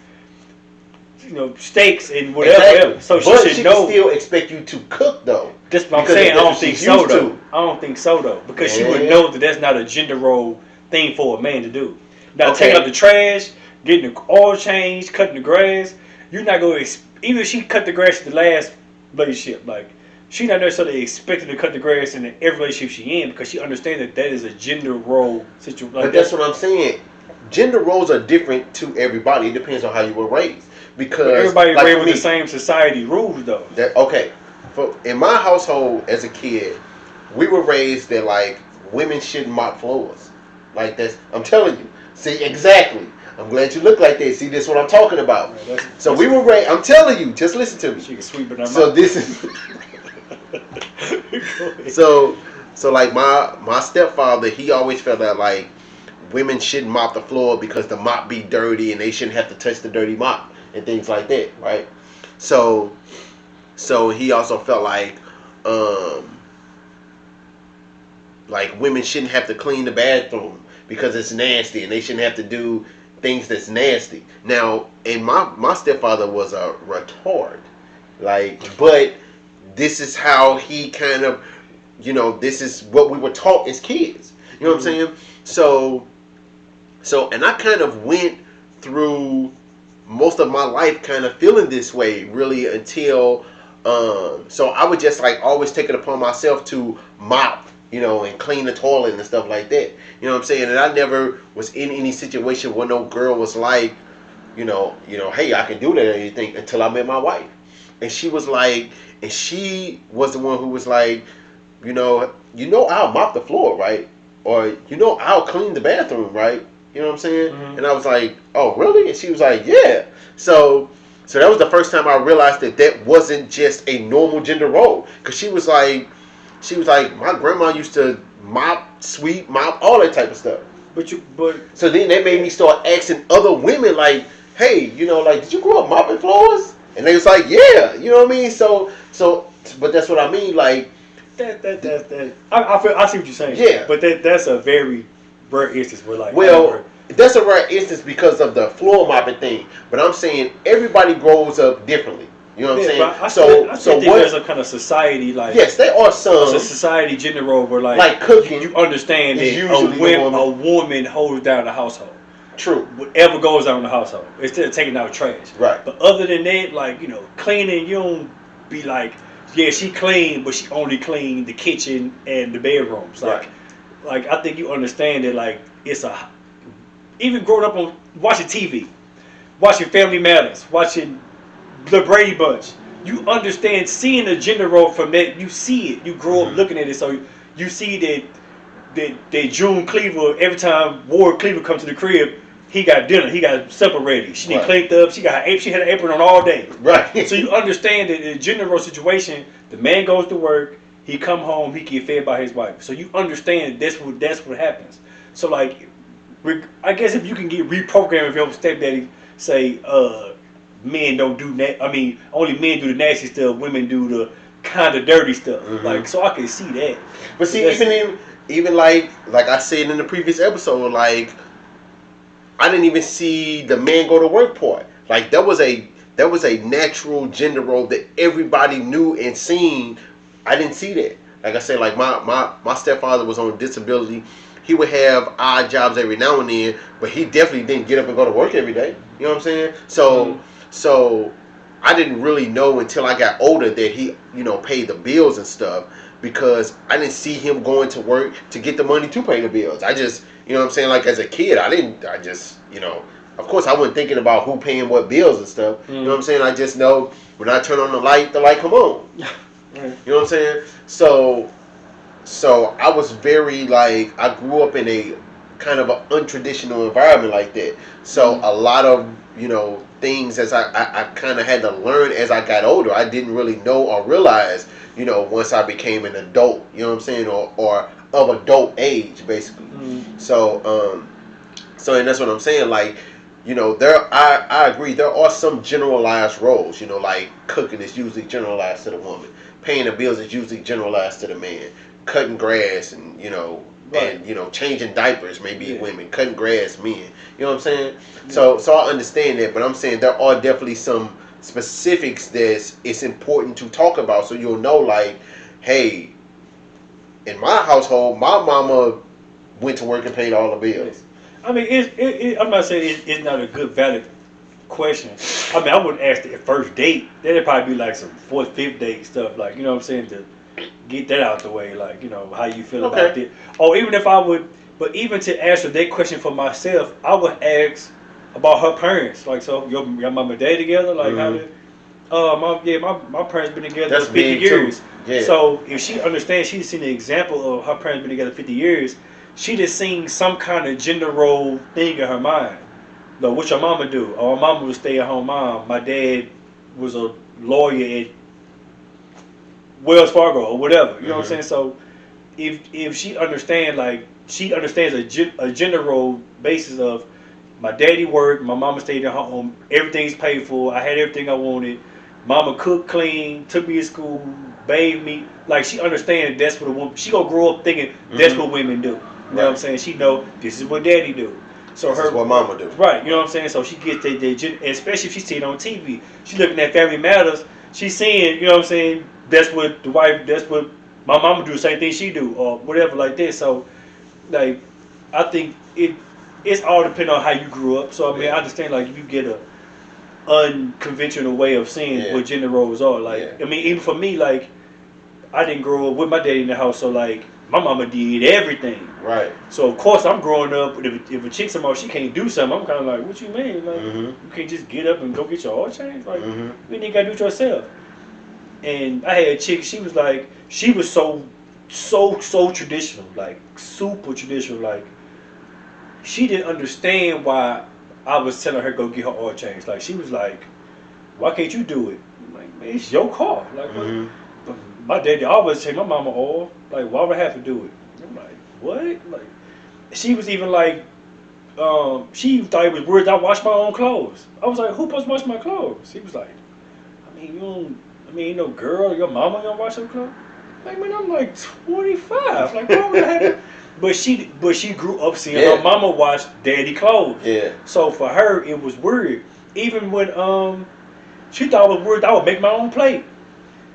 steaks and whatever.
Exactly.
So
but
she should know.
Can still expect you to cook though.
That's what I'm saying. I don't think so though. I don't think so though, because she would know that that's not a gender role thing for a man to do. Now taking out the trash, getting the oil change, cutting the grass. You're not going to, even if she cut the grass in the last relationship, like, she not necessarily expected to cut the grass in every relationship she in, because she understands that is a gender role situation. Like,
but that's what I'm saying. Gender roles are different to everybody. It depends on how you were raised. Because
everybody raised with the same society rules, though.
In my household as a kid, we were raised that, like, women shouldn't mop floors. Like, I'm telling you. See, exactly. I'm glad you look like that. See, this is what I'm talking about. So we were raised. I'm telling you, just listen to me.
She can sweep it.
So this is. so like my stepfather, he always felt that, like, women shouldn't mop the floor because the mop be dirty and they shouldn't have to touch the dirty mop and things like that, right? So he also felt like women shouldn't have to clean the bathroom because it's nasty and they shouldn't have to do things that's nasty. Now, and my stepfather was a retard, but this is how he kind of, this is what we were taught as kids. You know what I'm saying? So, and I kind of went through most of my life kind of feeling this way, really, until, so I would just, like, always take it upon myself to mop, and clean the toilet and stuff like that. You know what I'm saying? And I never was in any situation where no girl was like, hey, I can do that or anything, until I met my wife. And she was like, and she was the one who was like, I'll mop the floor, right? Or, I'll clean the bathroom, right? You know what I'm saying? Mm-hmm. And I was like, oh, really? And she was like, yeah. So that was the first time I realized that wasn't just a normal gender role. Because she was like, my grandma used to mop, sweep, mop, all that type of stuff. So then that made me start asking other women, like, hey, like, did you grow up mopping floors? And they was like, yeah, you know what I mean? So, but that's what I mean, like.
I see what you're saying.
Yeah.
But that's a very rare instance where, like.
Well, that's a rare instance because of the floor mopping thing. But I'm saying everybody grows up differently. You know what I'm saying?
I still think there's a kind of society, like.
Yes, there are some.
It's a society gender role where, like
cooking.
You understand that a woman holds down the household.
True.
Whatever goes on in the household, instead of taking out trash.
Right.
But other than that, like, cleaning, you don't be like, yeah, she clean, but she only clean the kitchen and the bedrooms. Like, right. Like, I think you understand that, like, even growing up on watching TV, watching Family Matters, watching the Brady Bunch, you understand seeing the gender role from that. You see it. You grow up looking at it, so you see that June Cleaver, every time Ward Cleaver comes to the crib, he got dinner. He got supper ready. She right. cleaned up. She had an apron on all day.
Right.
So you understand that in a gender role situation, the man goes to work. He come home. He get fed by his wife. So you understand that's what happens. So, like, I guess if you can get reprogrammed, if your stepdaddy say men don't do that. I mean, only men do the nasty stuff. Women do the kind of dirty stuff. Mm-hmm. Like, so I can see that.
But see, even like I said in the previous episode, like, I didn't even see the man go to work part. Like, that was a natural gender role that everybody knew and seen. I didn't see that. Like I said, like my stepfather was on disability. He would have odd jobs every now and then, but he definitely didn't get up and go to work every day. You know what I'm saying? So I didn't really know until I got older that he, paid the bills and stuff, because I didn't see him going to work to get the money to pay the bills. I just, you know what I'm saying? Like, as a kid, of course I wasn't thinking about who paying what bills and stuff. You know what I'm saying? I just know when I turn on the light come on. You know what I'm saying? So I was very, like, I grew up in a kind of an untraditional environment like that. So a lot of things as I kind of had to learn as I got older. I didn't really know or realize once I became an adult. You know what I'm saying, or of adult age basically. So and that's what I'm saying. Like I agree. There are some generalized roles. Like cooking is usually generalized to the woman. Paying the bills is usually generalized to the man. Cutting grass and
Right.
and changing diapers maybe
Yeah.
women. Cutting grass men. You know what I'm saying? So I understand that, but I'm saying there are definitely some specifics that it's important to talk about, so you'll know, like, hey, in my household, my mama went to work and paid all the bills.
I mean, I'm not saying it's not a good, valid question. I mean, I wouldn't ask the first date. That'd probably be like some fourth, fifth date stuff, like, you know what I'm saying, to get that out the way, like, how you feel about
Okay.
it. Or even if I would, but even to answer that question for myself, I would ask about her parents. Like, so your mom and dad together? Like, how
Mm-hmm.
did? My parents been together
That's
50
big too.
years.
Yeah.
So if she understands, she's seen the example of her parents been together 50 years. She just seen some kind of gender role thing in her mind. No, what your mama do? Oh, my mama was stay at home mom. My dad was a lawyer at Wells Fargo or whatever. You know what I'm
Mm-hmm.
saying? So if she understand, like, she understands a gender role basis of my daddy worked, my mama stayed at home, everything's paid for, I had everything I wanted. Mama cooked, clean, took me to school, bathed me. Like, she understands that's what a woman. She gonna grow up thinking that's
Mm-hmm.
what women do. You know what I'm
Right.
saying? She know this is what daddy do. So
This is what mama do.
right, you know what I'm saying? So she gets especially if she's seeing on TV. She looking at Family Matters. She's seeing, you know what I'm saying? That's what the wife. That's what my mama do. The same thing she do, or whatever like this. So, like, I think it's all depending on how you grew up. So I mean,
Yeah.
I understand, like, if you get a unconventional way of seeing
Yeah.
what gender roles are. Like,
Yeah.
I mean, even for me, like, I didn't grow up with my daddy in the house, so, like, my mama did everything.
Right.
So of course I'm growing up. If a chick somehow she can't do something, I'm kind of like, what you mean? Like,
Mm-hmm.
you can't just get up and go get your oil changed? Like,
Mm-hmm.
you ain't gotta do it yourself. And I had a chick. She was like, she was so traditional, like super traditional. Like, she didn't understand why I was telling her go get her oil changed. Like, she was like, why can't you do it? I'm like, man, it's your car. Like, what?
Mm-hmm.
My daddy always take my mama oil. Like, why would I have to do it? I'm like, what? Like, she was even like, she thought it was weird that I wash my own clothes. I was like, who supposed to wash my clothes? He was like, I mean, you don't, I mean, you know, girl, your mama gonna wash her clothes? Like, man, I'm like 25. Like, why would I have to? But she grew up seeing her mama wash daddy clothes.
Yeah.
So for her, it was weird. Even when she thought it was weird, I would make my own plate.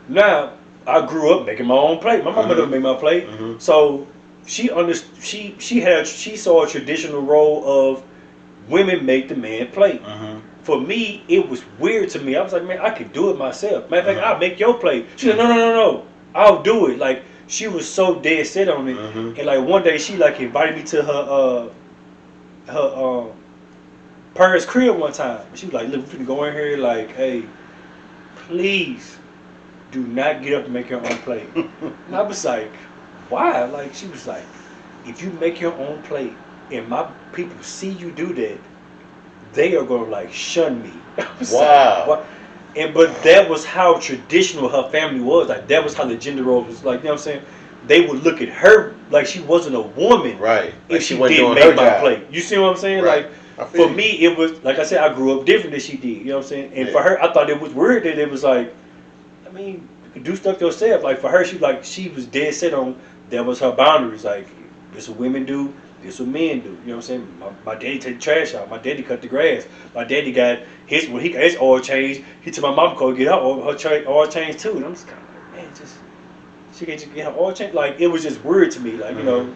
Now I grew up making my own plate. My mama
Mm-hmm.
didn't make my plate.
Mm-hmm.
So she saw a traditional role of women make the man plate.
Mm-hmm.
For me, it was weird to me. I was like, man, I could do it myself. Matter of fact,
Mm-hmm.
I'll make your plate. She said, no, I'll do it. Like, she was so dead set on it.
Mm-hmm.
And like one day, she like invited me to her parents' crib one time. She was like, look, we finna go in here. Like, hey, please do not get up and make your own plate. And I was like, why? Like, she was like, if you make your own plate and my people see you do that, they are gonna like shun me. I was
Wow.
like, what? But that was how traditional her family was. Like, that was how the gender role was. Like, you know what I'm saying? They would look at her like she wasn't a woman
Right. Like
if she
wasn't
didn't
doing
make
her
my
job.
plate. You see what I'm saying?
Right.
Like, for me, it was like I said, I grew up different than she did. You know what I'm saying? And
Yeah.
for her, I thought it was weird that it was like, I mean, you can do stuff yourself. Like, for her, she was dead set on that was her boundaries. Like, this what women do, this what men do. You know what I'm saying? My daddy take the trash out. My daddy cut the grass. My daddy got when he got his oil changed, he took my mom to go get her oil changed too. And I'm just kind of like, man, she can't just get her oil changed. Like, it was just weird to me. Like, you know,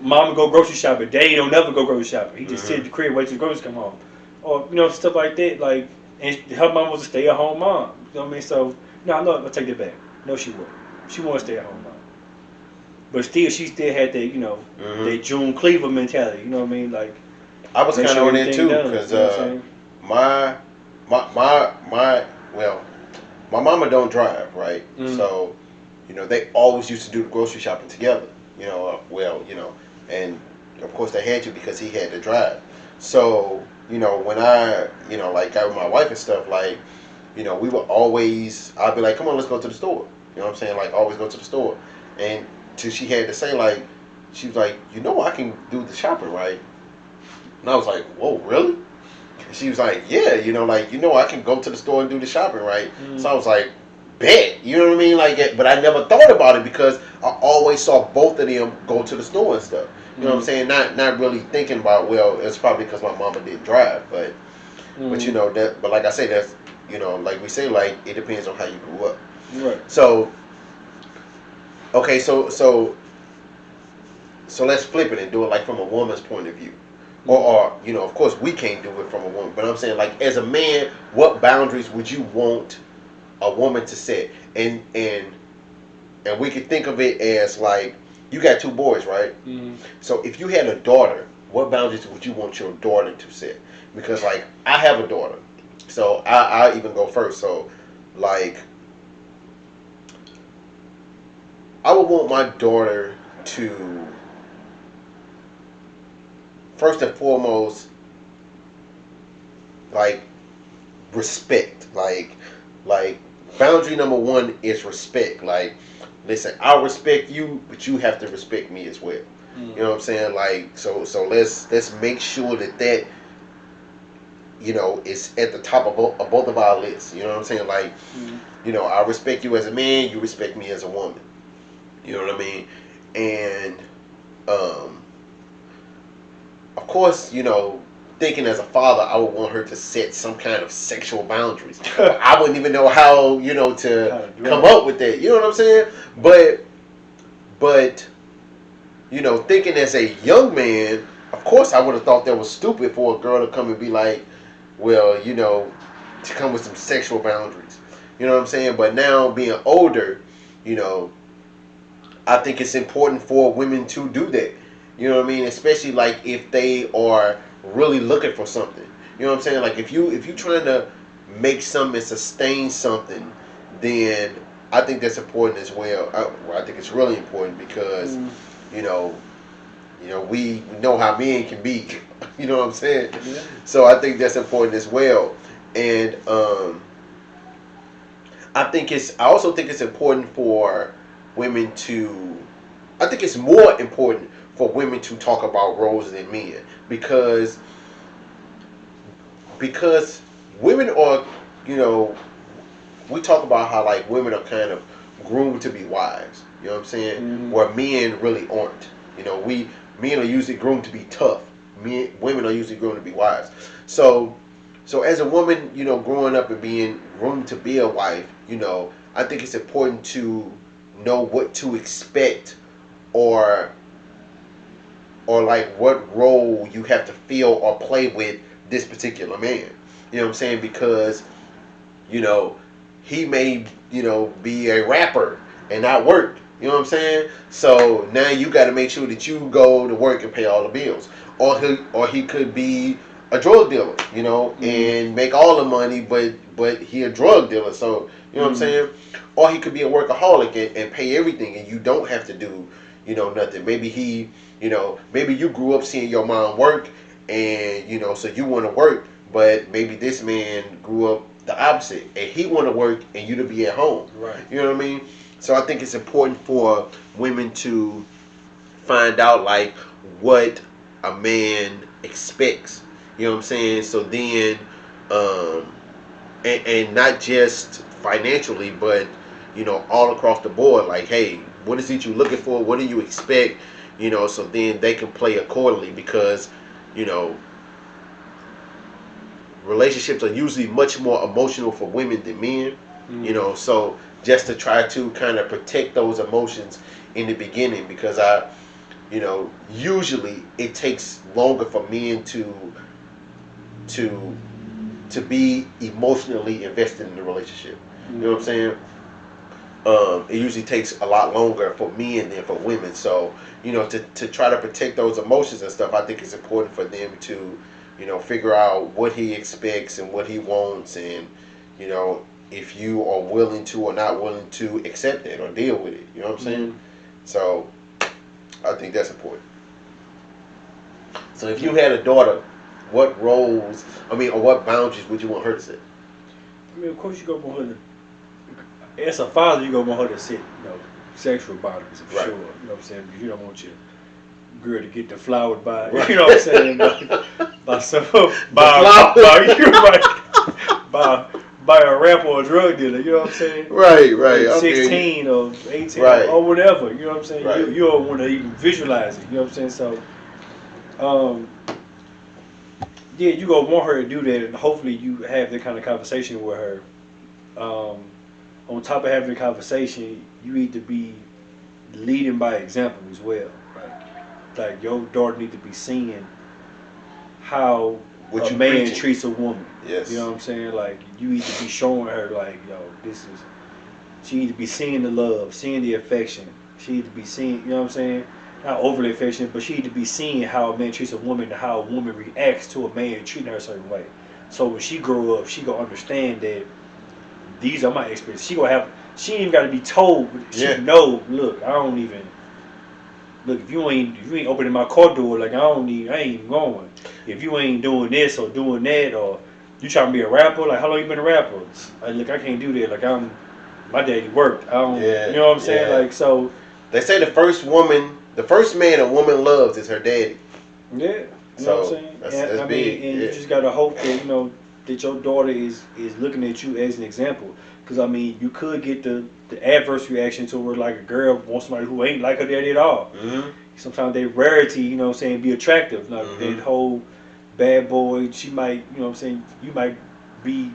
mom would go grocery shopping. Daddy don't never go grocery shopping. He just sit at the crib, wait till the groceries come home. Or, you know, stuff like that. Like, and her mom was a stay-at-home mom. You know what I mean? So, no, I'll take that back. No, she wouldn't. She wasn't a stay-at-home mom. But still, she still had that, you know, that June Cleaver mentality. You know what I mean? Like,
I was
make
kind of
sure
on it
everything
too
done,
because
you know what I'm saying?
my mama don't drive, right? So, they always used to do the grocery shopping together. And of course they had to because he had to drive. So when I like got with my wife and stuff, like we were always, I'd be like, come on, let's go to the store. You know what I'm saying? Like, always go to the store. And till she had to say, like, she was like, I can do the shopping, right? And I was like, whoa, really? And she was like, yeah, like, I can go to the store and do the shopping, right? So I was like, bet. You know what I mean? Like, but I never thought about it because I always saw both of them go to the store and stuff. You know what I'm saying? Not really thinking about, well, it's probably because my mama didn't drive, but but like I say, that's like we say, like it depends on how you grew up.
Right.
So okay, so let's flip it and do it like from a woman's point of view. Or of course we can't do it from a woman, but I'm saying, like, as a man, what boundaries would you want a woman to set? And we could think of it as, like, you got two boys, right? So if you had a daughter, what boundaries would you want your daughter to set? Because, like, I have a daughter, so I even go first. So, like, I would want my daughter to, first and foremost, like, respect. Like boundary number one is respect. Like, listen, I'll respect you, but you have to respect me as well. You know what I'm saying? Like, so let's make sure that is at the top of both of our lists. You know what I'm saying? Like, I respect you as a man, you respect me as a woman. You know what I mean? And of course, thinking as a father, I would want her to set some kind of sexual boundaries. I wouldn't even know how, to come up with that. You know what I'm saying? But thinking as a young man, of course I would have thought that was stupid for a girl to come and be like, well, to come with some sexual boundaries. You know what I'm saying? But now, being older, I think it's important for women to do that. You know what I mean? Especially, like, if they are really looking for something. You know what I'm saying? Like, if you trying to make something and sustain something, then I think that's important as well. I think it's really important because you know we know how men can be. You know what I'm saying?
Yeah.
So I think that's important as well. And I also think it's important for women to. I think it's more important for women to talk about roles than men because women are, we talk about how, like, women are kind of groomed to be wives. You know what I'm saying? Where men really aren't. Men are usually groomed to be tough. Women are usually groomed to be wives. So as a woman, growing up and being groomed to be a wife, I think it's important to know what to expect, or like what role you have to fill or play with this particular man. You know what I'm saying? Because he may be a rapper and not work. You know what I'm saying? So now you got to make sure that you go to work and pay all the bills. Or he could be a drug dealer, and make all the money, but he a drug dealer. So you know what I'm saying? Or he could be a workaholic and pay everything, and you don't have to do nothing. Maybe maybe you grew up seeing your mom work, and so you want to work, but maybe this man grew up the opposite, and he want to work and you to be at home.
Right.
You know what I mean? So I think it's important for women to find out, like, what a man expects. You know what I'm saying? So then, and not just financially, but all across the board. Like, hey, what is it you looking for? What do you expect? So then they can play accordingly because, relationships are usually much more emotional for women than men. So just to try to kind of protect those emotions in the beginning, because usually it takes longer for men to be emotionally invested in the relationship. You know what I'm saying? It usually takes a lot longer for men than for women. So, to try to protect those emotions and stuff, I think it's important for them to, figure out what he expects and what he wants, and, if you are willing to or not willing to accept it or deal with it. You know what I'm saying? So, I think that's important. So if you had a daughter, what roles, or what boundaries would you want her to set?
I mean, of course, you go want her to. As a father, you go want her to set, sexual boundaries for
Right.
sure. You know what I'm saying? Because you don't want your girl to get deflowered by,
Right.
you know what I'm saying, by some
Deflowered.
by a rapper or a drug dealer. You know what I'm saying?
Right.
Or
I feel you.
16 or 18
Right.
or whatever. You know what I'm saying?
Right.
You don't want to even visualize it. You know what I'm saying? So, yeah, you gonna want her to do that, and hopefully you have that kind of conversation with her. On top of having a conversation, you need to be leading by example as well. Like your daughter need to be seeing how
What
a
you
man
preaching.
treats a woman.
Yes.
You know what I'm saying? Like you need to be showing her like, this is. She need to be seeing the love, seeing the affection. She need to be seeing, you know what I'm saying? Not overly affectionate, but she need to be seeing how a man treats a woman and how a woman reacts to a man treating her a certain way. So when she grow up, she gonna understand that these are my experiences. She ain't even gotta be told, but she know, look, I don't even look if you ain't opening my car door, like I ain't even going. If you ain't doing this or doing that, or you trying to be a rapper, like how long you been a rapper? Like, look, I can't do that. Like my daddy worked. I don't, you know what I'm saying? Like so.
They say the first man a woman loves is her daddy.
Yeah, you know
So
what I'm saying?
that's
I
big.
mean, and you just gotta hope that that your daughter is looking at you as an example. Because I mean, you could get the adverse reaction to where like a girl wants somebody who ain't like her daddy at all.
Mm-hmm.
Sometimes they rarity, you know what I'm saying, be attractive. Like that whole bad boy, she might, you know what I'm saying, you might be,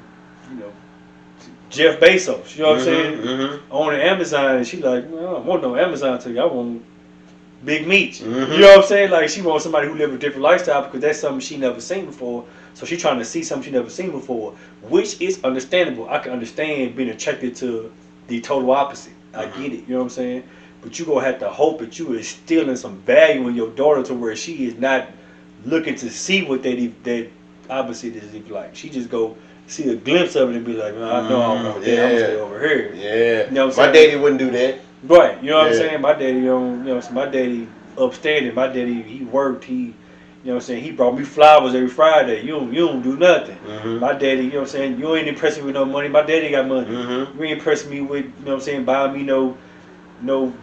Jeff Bezos, you know what I'm saying, on Amazon, and she like, well, I don't want no Amazon to you, I want big meat. You know what I'm saying? Like she wants somebody who live a different lifestyle because that's something she never seen before. So she's trying to see something she never seen before, which is understandable. I can understand being attracted to the total opposite. I get it. You know what I'm saying? But you gonna have to hope that you are instilling some value in your daughter to where she is not looking to see what that opposite is like. She just go see a glimpse of it and be like, no, I know I want that. I'm gonna stay over here.
Yeah.
You know what I'm
My
saying?
daddy wouldn't do that.
Right, you know what I'm saying? My daddy, my daddy upstanding. My daddy, he worked. He, you know what I'm saying? He brought me flowers every Friday. You don't do nothing. My daddy, you know what I'm saying? You ain't impressing me with no money. My daddy got money. You ain't impressing me with, you know what I'm saying? Buying me no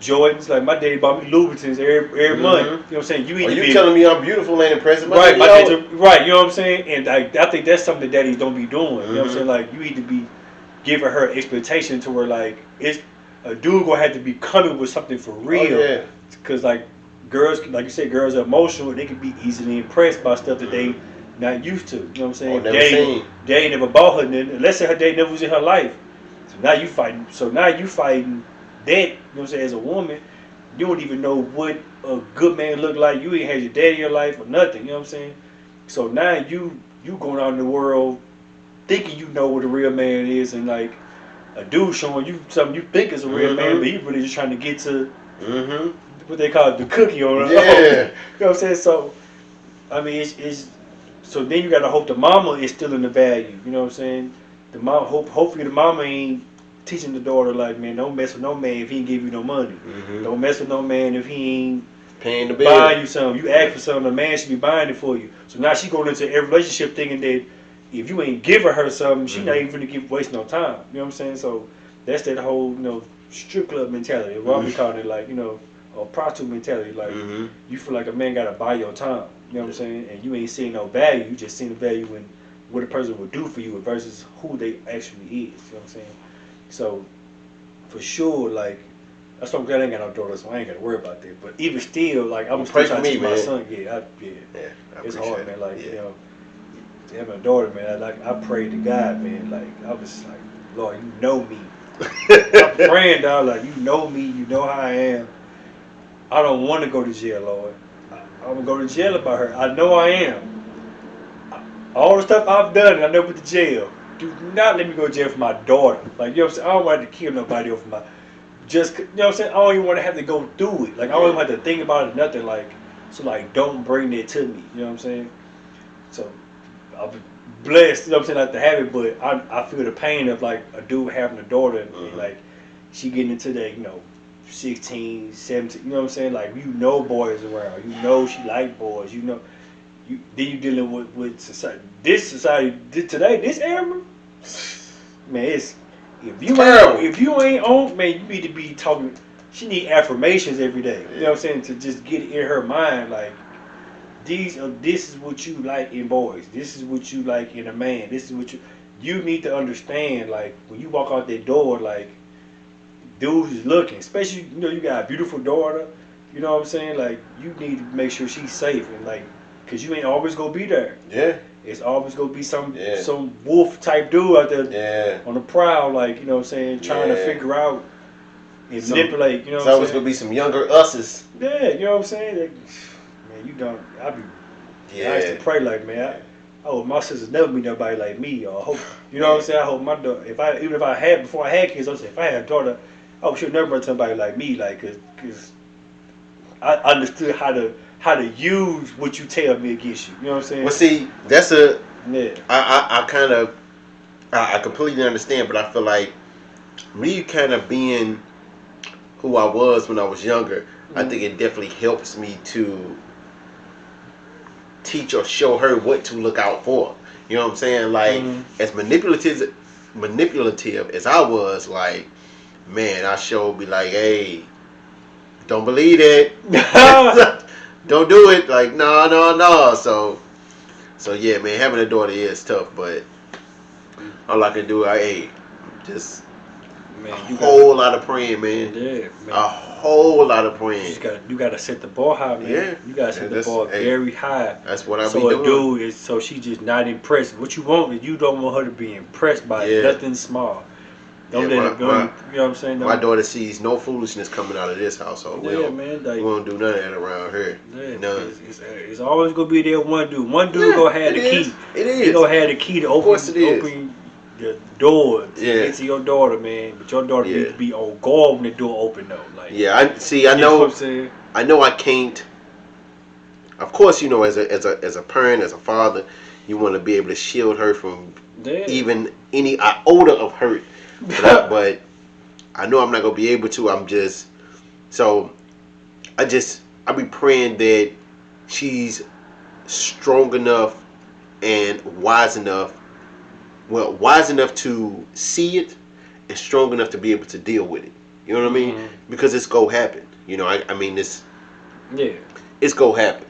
Jordans. Like my daddy bought me Louboutins every month. You know what I'm saying?
You telling me I'm beautiful ain't impressing?
Right, my daddy, right. You know what I'm saying? And I think that's something that daddies don't be doing. You know what I'm saying? Like you need to be giving her expectation to where like it's. A dude gonna have to be coming with something for real, because like girls, like you said, girls are emotional. They can be easily impressed by stuff that they not used to. You know what I'm saying? Daddy never bought her nothing. Let's say her daddy never was in her life. So now you fighting. That. You know what I'm saying? As a woman, you don't even know what a good man look like. You ain't had your daddy in your life or nothing. You know what I'm saying? So now you going out in the world thinking you know what a real man is, and like. A dude showing you something you think is a real man, but he really just trying to get to what they call it, the cookie on it.
Yeah.
You know what I'm saying? So, I mean, it's so then you got to hope the mama is still in the value. You know what I'm saying? The mom, hopefully the mama ain't teaching the daughter like, man, don't mess with no man if he ain't give you no money. Don't mess with no man if he ain't
paying the bill.
Buying you something. You ask for something, the man should be buying it for you. So now she going into every relationship thinking that if you ain't giving her something, she not even gonna waste no time. You know what I'm saying? So that's that whole strip club mentality. What we calling it, like a prostitute mentality. Like you feel like a man gotta buy your time. You know what I'm saying? And you ain't seeing no value. You just seeing the value in what a person would do for you versus who they actually is. You know what I'm saying? So for sure, like that's why I'm glad I ain't got no daughter, so I ain't gotta worry about that. But even still, like I'm still trying to teach my son. Yeah, it's hard, man. Like having a daughter, man. I prayed to God, man. Like I was like, Lord, you know me. I'm praying, dog. Like you know me, you know how I am. I don't want to go to jail, Lord. I'm gonna go to jail about her. I know I am. All the stuff I've done, and I never went to jail. Do not let me go to jail for my daughter. Like you know what I'm saying? I don't want to kill nobody over my. Just you know what I'm saying? I don't even want to have to go through it. Like I don't even have to think about it. Nothing like. So like, don't bring that to me. You know what I'm saying? So. I'm blessed, you know what I'm saying, not to have it, but I feel the pain of like a dude having a daughter and like she getting into that, 16, 17, you know what I'm saying? Like boys around, she like boys, then you dealing with society. This society today, this era, man, it's
Terrible.
if you ain't on, man, you need to be talking. She need affirmations every day. You know what I'm saying? To just get it in her mind, like this is what you like in boys. This is what you like in a man. This is what you need to understand. Like when you walk out that door, like dudes is looking. Especially you got a beautiful daughter. You know what I'm saying? Like you need to make sure she's safe and like, cause you ain't always gonna be there.
Yeah.
It's always gonna be some wolf type dude out there on the prowl, like you know what I'm saying, trying to figure out and manipulate. You know what I'm saying? It's
always gonna be some younger us's.
Yeah, you know what I'm saying? Like, man, you don't. I used to pray like, man, I hope my sisters never meet nobody like me. Or I hope, you know what I'm saying? I hope my daughter, even if I had before I had kids, I said if I had a daughter, I hope she'll never meet somebody like me, like, cause I understood how to use what you tell me against you. You know what I'm saying?
Well, see, that's I completely understand, but I feel like me kind of being who I was when I was younger, I think it definitely helps me to teach or show her what to look out for. You know what I'm saying? Like, as manipulative as I was, like, man, I sure be like, hey, don't believe it. Don't do it. Like, no. So yeah, man, having a daughter is tough, but all I can do, just
man,
a whole lot of praying, man.
Yeah, man.
A whole lot of praying.
You gotta set the bar high, man.
Yeah.
You gotta set the bar very high.
That's what I be
doing.
doing.
So so she's just not impressed. What you want is you don't want her to be impressed by nothing small. Don't let her go. You know what I'm saying?
My daughter sees no foolishness coming out of this household.
Yeah, man. Like,
we won't do none of that around her.
Yeah,
none.
It's always gonna be there one dude. One dude gonna have the key.
It is.
He gonna have the key to open the door into your daughter, man. But your daughter needs to be on guard when the door open though. Like,
I know I can't. Of course, as a parent, as a father, you want to be able to shield her from even any iota of hurt. But I know I'm not gonna be able to. I be praying that she's strong enough and wise enough to see it and strong enough to be able to deal with it. You know what I mean? Because it's gonna happen. It's gonna happen.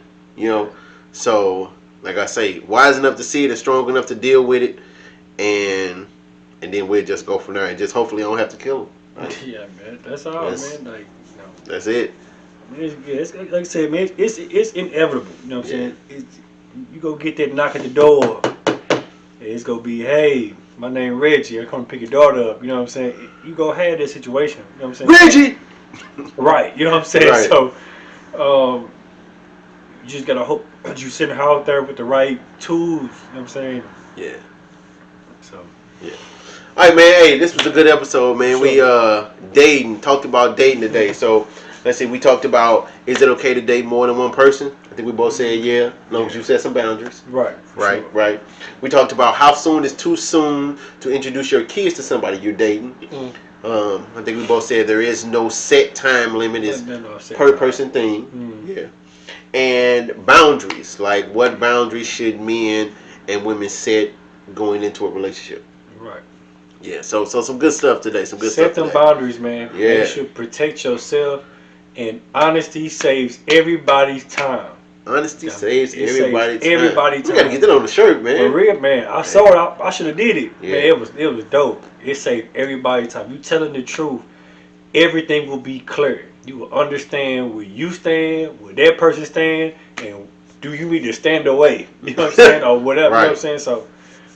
So like I say, wise enough to see it and strong enough to deal with it, and then we'll just go from there, and just hopefully I don't have to kill him. Right?
Yeah, man. That's all, man. Like,
that's it.
It's like I said, man. It's inevitable. You know what I'm saying? You go get that knock at the door. It's gonna be, hey, my name Reggie. I come to pick your daughter up. You know what I'm saying? You go have that situation. You know what I'm saying?
Reggie.
Right. You know what I'm saying?
Right.
So, you just gotta hope that you send her out there with the right tools. You know what I'm saying?
Yeah.
So.
Yeah. All right, man. Hey, this was a good episode, man. Sure. We talked about dating today. So let's see. We talked about, is it okay to date more than one person? I think we both said as long as you set some boundaries.
Right.
Right. We talked about how soon is too soon to introduce your kids to somebody you're dating. I think we both said there is no set time limit. It's per person thing. Yeah. And boundaries, like what boundaries should men and women set going into a relationship.
Right.
Yeah, so some good stuff today. Some good
stuff.
Set them
boundaries, man.
Yeah.
You should protect yourself, and honesty saves everybody's time.
Honesty saves everybody's time.
Everybody's time.
We gotta get that on the shirt, man.
For real, man. I saw it. I should have did it. Yeah. Man, it was dope. It saved everybody's time. You telling the truth, everything will be clear. You will understand where you stand, where that person stand, and do you need to stand away? You know what I'm saying, or whatever. Right. You know what I'm saying. So.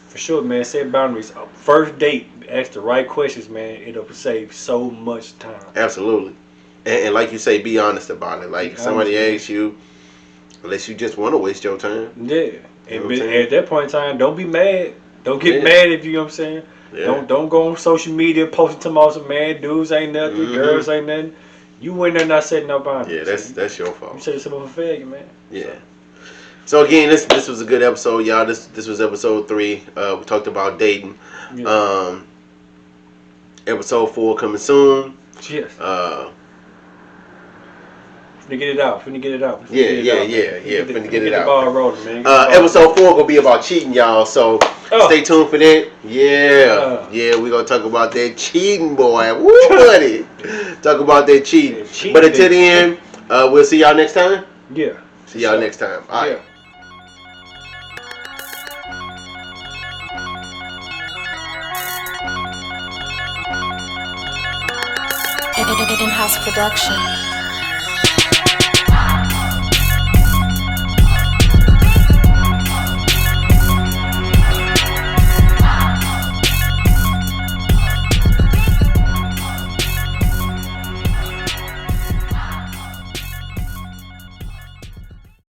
For sure, man. Set boundaries. First date, ask the right questions, man. It'll save so much time.
Absolutely. And like you say, be honest about it. Like, if somebody asks you, unless you just want to waste your time.
Yeah. And at that point in time, don't be mad. Don't get mad if you know what I'm saying. Yeah. Don't go on social media posting to all some mad dudes ain't nothing, girls ain't nothing. You went there not setting no boundaries.
Yeah, that's your fault.
You set yourself up a failure, man.
Yeah. So again, this was a good episode, y'all. This was episode 3. We talked about dating. Yeah. Episode 4 coming soon.
Yes. Finna get it out.
Yeah.
Finna get the ball rolling, man.
Episode 4 gonna be about cheating, y'all. So stay tuned for that. Yeah, we gonna talk about that cheating, boy. Woo, buddy. Talk about that cheating. But until the end, we'll see y'all next time.
Yeah.
See y'all next time. All right.
In-house production.